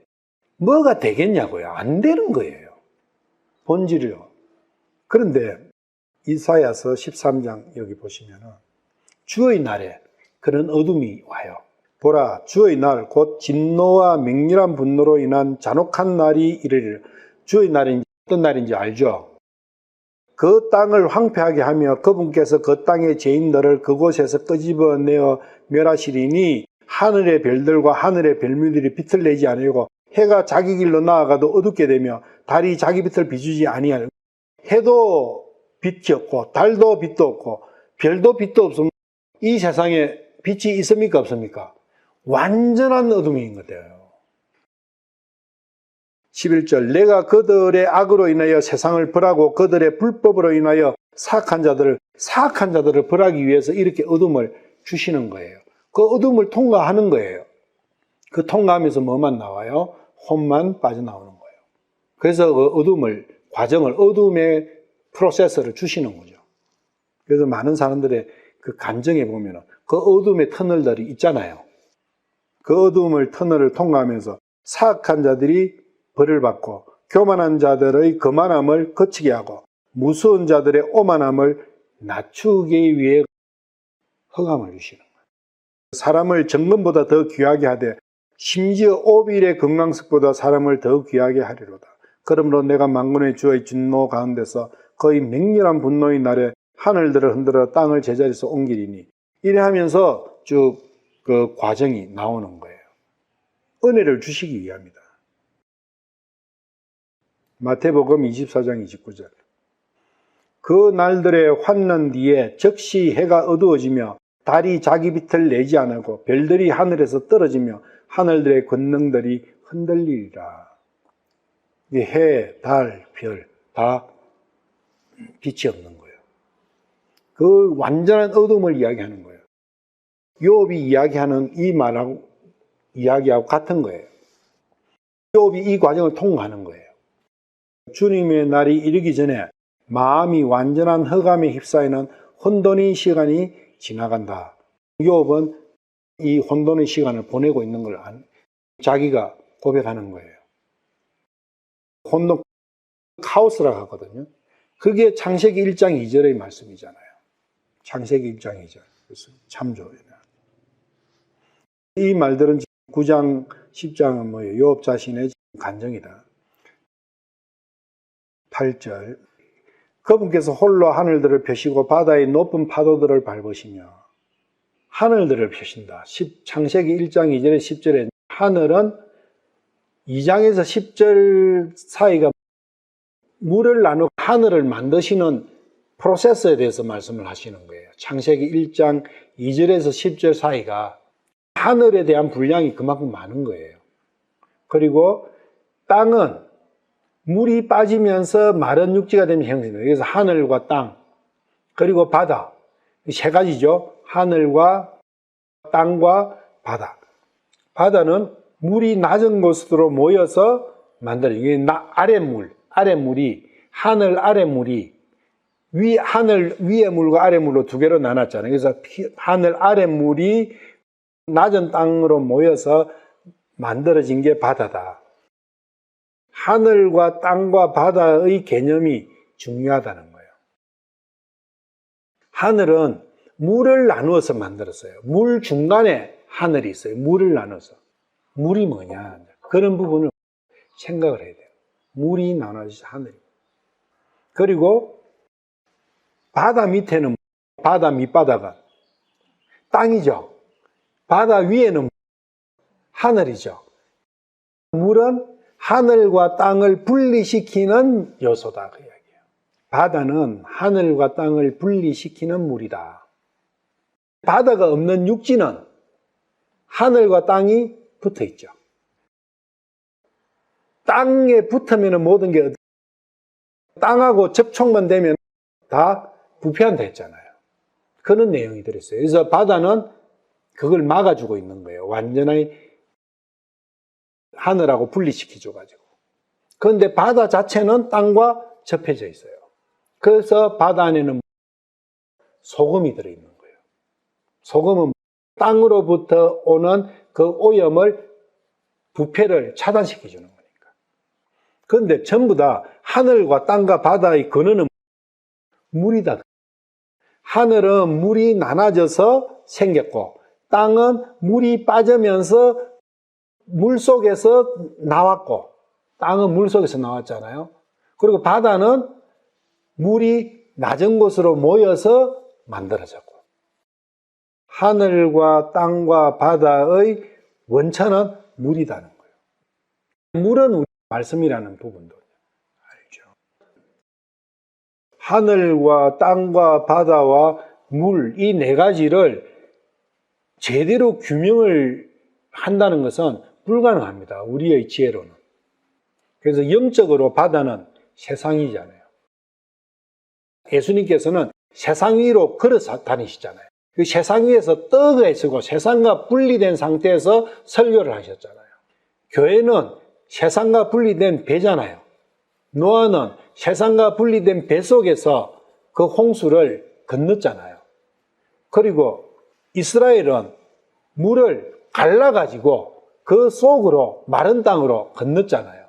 뭐가 되겠냐고요. 안 되는 거예요. 본질이요. 그런데 이사야서 13장 여기 보시면은 주의 날에 그런 어둠이 와요. 보라, 주의 날 곧 진노와 맹렬한 분노로 인한 잔혹한 날이 이르리라. 주의 날이 어떤 날인지 알죠? 그 땅을 황폐하게 하며 그분께서 그 땅의 죄인들을 그곳에서 끄집어내어 멸하시리니 하늘의 별들과 하늘의 별미들이 빛을 내지 아니하고 해가 자기 길로 나아가도 어둡게 되며 달이 자기 빛을 비추지 아니하고 해도 빛이 없고 달도 빛도 없고 별도 빛도 없으면 이 세상에 빛이 있습니까 없습니까? 완전한 어둠인 것 같아요. 11절. 내가 그들의 악으로 인하여 세상을 벌하고 그들의 불법으로 인하여 사악한 자들을 벌하기 위해서 이렇게 어둠을 주시는 거예요. 그 어둠을 통과하는 거예요. 그 통과하면서 뭐만 나와요? 혼만 빠져나오는 거예요. 그래서 그 과정을 어둠의 프로세서를 주시는 거죠. 그래서 많은 사람들의 그 감정에 보면 그 어둠의 터널들이 있잖아요. 그 어두움을 터널을 통과하면서 사악한 자들이 벌을 받고 교만한 자들의 거만함을 거치게 하고 무서운 자들의 오만함을 낮추기 위해 허감을 주시는 거예요. 사람을 정금보다 더 귀하게 하되 심지어 오빌의 건강석보다 사람을 더 귀하게 하리로다. 그러므로 내가 만군의 주의 진노 가운데서 거의 맹렬한 분노의 날에 하늘들을 흔들어 땅을 제자리에서 옮기리니, 이래 하면서 쭉 그 과정이 나오는 거예요. 은혜를 주시기 위함이다. 마태복음 24장 29절. 그 날들의 환난 뒤에 즉시 해가 어두워지며 달이 자기 빛을 내지 않고 별들이 하늘에서 떨어지며 하늘들의 권능들이 흔들리리라. 해, 달, 별 다 빛이 없는 거예요. 그 완전한 어둠을 이야기하는 거예요. 욥이 이야기하는 이 말하고 이야기하고 같은 거예요. 욥이 이 과정을 통과하는 거예요. 주님의 날이 이르기 전에 마음이 완전한 흑암에 휩싸이는 혼돈의 시간이 지나간다. 욥은 이 혼돈의 시간을 보내고 있는 걸 자기가 고백하는 거예요. 혼돈, 카오스라고 하거든요. 그게 창세기 1장 2절의 말씀이잖아요. 창세기 1장 2절. 그래서 참 좋아요. 이 말들은 9장, 10장은 뭐예요? 욥 자신의 간증이다. 8절. 그분께서 홀로 하늘들을 펴시고 바다의 높은 파도들을 밟으시며, 하늘들을 펴신다. 창세기 1장 2절에 10절에 하늘은 2장에서 10절 사이가 물을 나누고 하늘을 만드시는 프로세스에 대해서 말씀을 하시는 거예요. 창세기 1장 2절에서 10절 사이가 하늘에 대한 분량이 그만큼 많은 거예요. 그리고 땅은 물이 빠지면서 마른 육지가 되면 형성돼요. 그래서 하늘과 땅, 그리고 바다. 세 가지죠. 하늘과 땅과 바다. 바다는 물이 낮은 곳으로 모여서 만들어요. 이게 아랫물이, 하늘 아랫물이, 하늘 위의 물과 아랫물로 두 개로 나눴잖아요. 그래서 하늘 아랫물이 낮은 땅으로 모여서 만들어진 게 바다다. 하늘과 땅과 바다의 개념이 중요하다는 거예요. 하늘은 물을 나누어서 만들었어요. 물 중간에 하늘이 있어요. 물을 나눠서. 물이 뭐냐? 그런 부분을 생각을 해야 돼요. 물이 나눠져서 하늘이. 그리고 바다 밑에는, 바다 밑바다가 땅이죠. 바다 위에는 하늘이죠. 물은 하늘과 땅을 분리시키는 요소다. 그 이야기예요. 바다는 하늘과 땅을 분리시키는 물이다. 바다가 없는 육지는 하늘과 땅이 붙어 있죠. 땅에 붙으면 모든 게 땅하고 접촉만 되면 다 부패한다 했잖아요. 그런 내용이 들었어요. 그래서 바다는 그걸 막아주고 있는 거예요. 완전히 하늘하고 분리시켜줘가지고. 그런데 바다 자체는 땅과 접해져 있어요. 그래서 바다 안에는 소금이 들어있는 거예요. 소금은 땅으로부터 오는 그 오염을, 부패를 차단시켜주는 거니까. 그런데 전부 다 하늘과 땅과 바다의 근원은 물이다. 하늘은 물이 나눠져서 생겼고, 땅은 물이 빠지면서 물속에서 나왔고, 땅은 물속에서 나왔잖아요. 그리고 바다는 물이 낮은 곳으로 모여서 만들어졌고, 하늘과 땅과 바다의 원천은 물이라는 거예요. 물은 우리 말씀이라는 부분도 알죠. 하늘과 땅과 바다와 물, 이 네 가지를 제대로 규명을 한다는 것은 불가능합니다. 우리의 지혜로는. 그래서 영적으로 바다는 세상이잖아요. 예수님께서는 세상 위로 걸어 다니시잖아요. 그 세상 위에서 떡에 서고 세상과 분리된 상태에서 설교를 하셨잖아요. 교회는 세상과 분리된 배잖아요. 노아는 세상과 분리된 배 속에서 그 홍수를 건넜잖아요. 그리고 이스라엘은 물을 갈라가지고 그 속으로 마른 땅으로 건넜잖아요.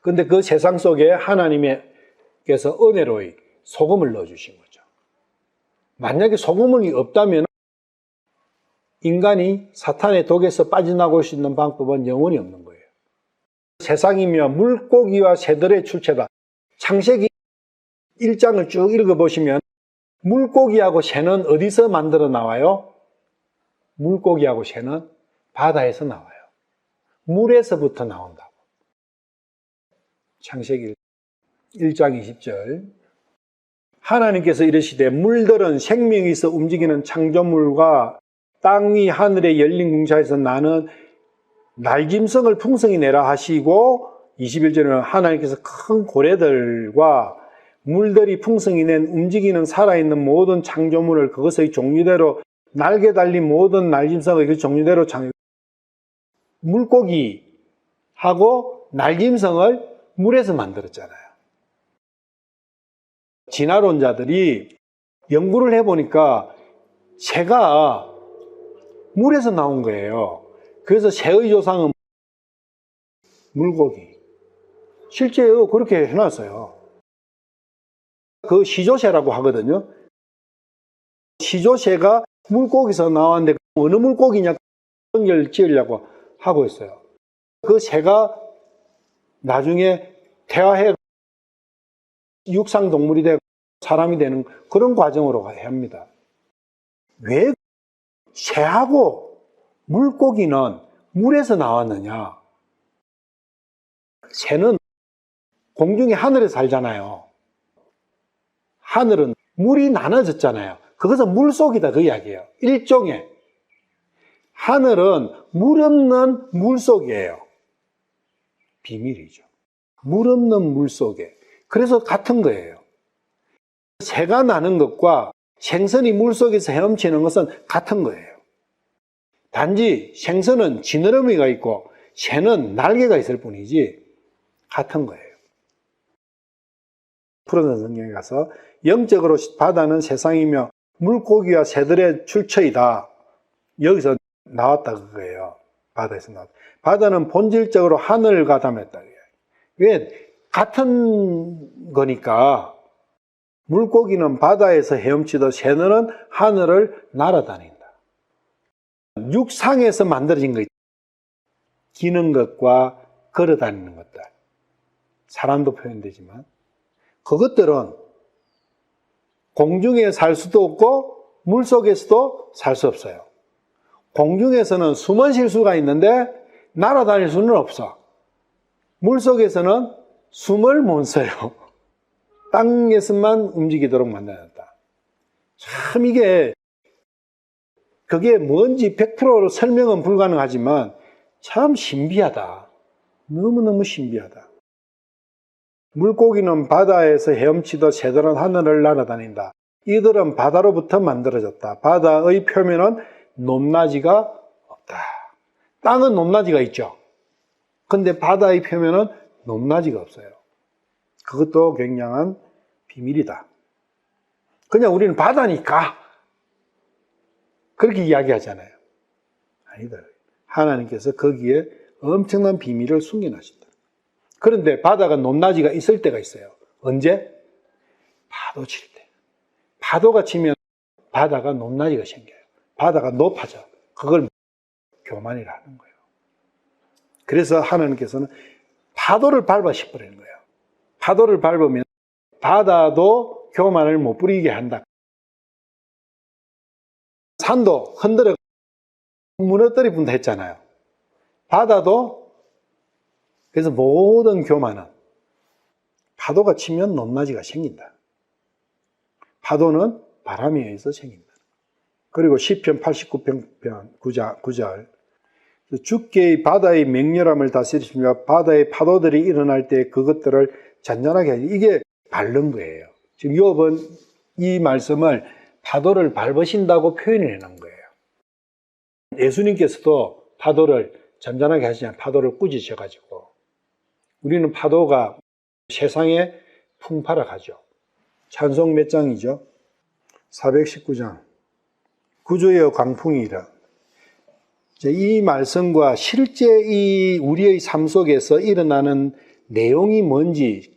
근데 그 세상 속에 하나님께서 은혜로이 소금을 넣어주신 거죠. 만약에 소금이 없다면 인간이 사탄의 독에서 빠져나올 수 있는 방법은 영원히 없는 거예요. 세상이며 물고기와 새들의 출처다. 창세기 1장을 쭉 읽어보시면 물고기하고 새는 어디서 만들어 나와요? 물고기하고 새는 바다에서 나와요. 물에서부터 나온다고. 창세기 1장 20절. 하나님께서 이르시되 물들은 생명이 있어 움직이는 창조물과 땅 위 하늘의 열린 궁사에서 나는 날짐승을 풍성히 내라 하시고 21절에는 하나님께서 큰 고래들과 물들이 풍성히 낸 움직이는 살아있는 모든 창조물을 그것의 종류대로 날개 달린 모든 날짐승의 그 종류대로 물고기하고 날짐승을 물에서 만들었잖아요. 진화론자들이 연구를 해보니까 새가 물에서 나온 거예요. 그래서 새의 조상은 물고기. 실제로 그렇게 해놨어요. 그 시조새라고 하거든요. 시조새가 물고기에서 나왔는데 어느 물고기냐 연결 지으려고 하고 있어요. 그 새가 나중에 태아해 육상동물이 되고 사람이 되는 그런 과정으로 가야 합니다. 왜 새하고 물고기는 물에서 나왔느냐? 새는 공중에 하늘에 살잖아요. 하늘은 물이 나눠졌잖아요. 그것은 물속이다 그 이야기예요. 일종의 하늘은 물 없는 물속이에요. 비밀이죠. 물 없는 물속에. 그래서 같은 거예요. 새가 나는 것과 생선이 물속에서 헤엄치는 것은 같은 거예요. 단지 생선은 지느러미가 있고 새는 날개가 있을 뿐이지 같은 거예요. 푸른 성경에 가서 영적으로 바다는 세상이며 물고기와 새들의 출처이다. 여기서 나왔다 그거예요. 바다에서 나왔다. 바다는 본질적으로 하늘과 닮았다. 왜? 같은 거니까 물고기는 바다에서 헤엄치듯 새는 하늘을 날아다닌다. 육상에서 만들어진 거 있죠. 기는 것과 걸어다니는 것들. 사람도 표현되지만 그것들은 공중에 살 수도 없고 물속에서도 살 수 없어요. 공중에서는 숨은 쉴 수가 있는데 날아다닐 수는 없어. 물속에서는 숨을 못 쉬어요. 땅에서만 움직이도록 만들었다. 참 그게 뭔지 100%로 설명은 불가능하지만 참 신비하다. 너무너무 신비하다. 물고기는 바다에서 헤엄치듯 새들은 하늘을 날아다닌다. 이들은 바다로부터 만들어졌다. 바다의 표면은 높낮이가 없다. 땅은 높낮이가 있죠. 근데 바다의 표면은 높낮이가 없어요. 그것도 굉장한 비밀이다. 그냥 우리는 바다니까 그렇게 이야기하잖아요. 아니다. 하나님께서 거기에 엄청난 비밀을 숨겨놨습니다. 그런데 바다가 높낮이가 있을 때가 있어요. 언제? 파도 칠 때. 파도가 치면 바다가 높낮이가 생겨요. 바다가 높아져. 그걸 교만이라는 거예요. 그래서 하나님께서는 파도를 밟아버리는 거예요. 파도를 밟으면 바다도 교만을 못 부리게 한다. 산도 흔들어 무너뜨리분다 했잖아요. 바다도 그래서 모든 교만은 파도가 치면 높낮이가 생긴다. 파도는 바람에 의해서 생긴다. 그리고 시편 89편 9절 주께의 바다의 맹렬함을 다스리시며 바다의 파도들이 일어날 때 그것들을 잔잔하게 하지. 이게 바른 거예요. 지금 욥은 이 말씀을 파도를 밟으신다고 표현해 놓은 거예요. 예수님께서도 파도를 잔잔하게 하시냐 파도를 꾸짖으셔가지고 우리는 파도가 세상에 풍파라 가죠. 찬송 몇 장이죠? 419장. 구주여 광풍이라. 이 말씀과 실제 이 우리의 삶 속에서 일어나는 내용이 뭔지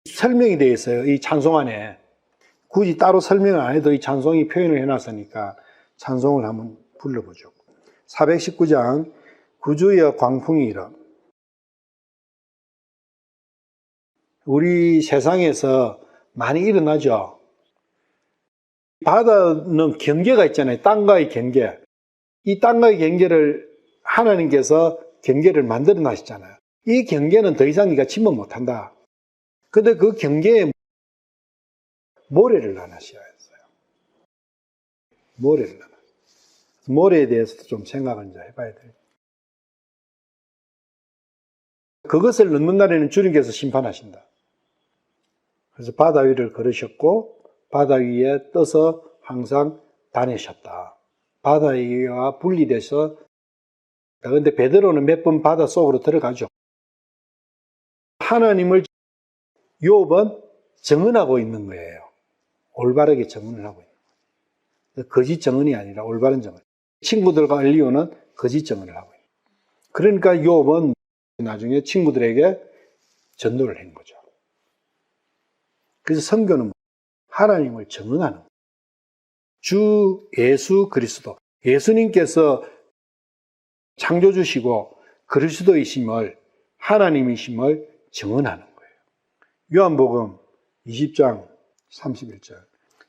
설명이 되어 있어요. 이 찬송 안에. 굳이 따로 설명을 안 해도 이 찬송이 표현을 해놨으니까 찬송을 한번 불러보죠. 419장 구주여 광풍이 일어. 우리 세상에서 많이 일어나죠. 바다는 경계가 있잖아요. 땅과의 경계. 이 땅과의 경계를 하나님께서 경계를 만들어 놨잖아요. 이 경계는 더 이상 네가 침범 못한다. 근데 그 경계에 모래를 놔놨어야 했어요. 모래를 놔놨어요. 모래에 대해서도 좀 생각을 이제 해봐야 돼요. 그것을 넣는 날에는 주님께서 심판하신다. 그래서 바다 위를 걸으셨고 바다 위에 떠서 항상 다니셨다. 바다 위와 분리돼서, 그런데 베드로는 몇 번 바다 속으로 들어가죠. 하나님을 욥은 정언하고 있는 거예요. 올바르게 정언을 하고 있는 거예요. 거짓 정언이 아니라 올바른 정언. 친구들과 엘리오는 거짓 정언을 하고 있는 거예요. 그러니까 욥은 나중에 친구들에게 전도를 한 거죠. 그래서 선교는 하나님을 정언하는 거예요. 주 예수 그리스도, 예수님께서 창조주시고 그리스도이심을, 하나님이심을 정언하는 거예요. 요한복음 20장 31절.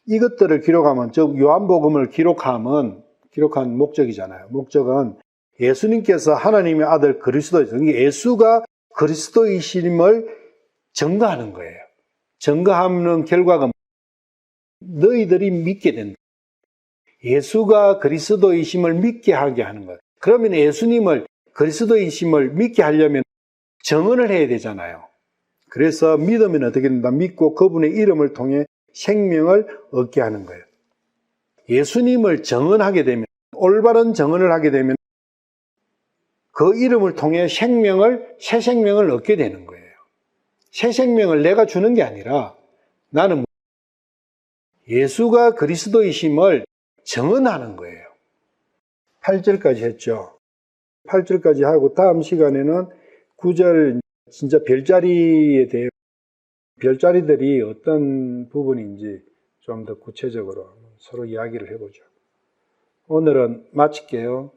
이것들을 기록하면, 즉 요한복음을 기록한 목적이잖아요. 목적은 예수님께서 하나님의 아들 그리스도이심, 예수가 그리스도이심을 증거하는 거예요. 증거하는 결과가 너희들이 믿게 된다. 예수가 그리스도이심을 믿게 하게 하는 거예요. 그러면 예수님을, 그리스도이심을 믿게 하려면 정언을 해야 되잖아요. 그래서 믿으면 어떻게 된다? 믿고 그분의 이름을 통해 생명을 얻게 하는 거예요. 예수님을 정언하게 되면, 올바른 정언을 하게 되면 그 이름을 통해 새 생명을 얻게 되는 거예요. 새 생명을 내가 주는 게 아니라 나는 예수가 그리스도이심을 정언하는 거예요. 8절까지 했죠. 8절까지 하고 다음 시간에는 9절 진짜 별자리에 대해, 별자리들이 어떤 부분인지 좀 더 구체적으로 서로 이야기를 해보죠. 오늘은 마칠게요.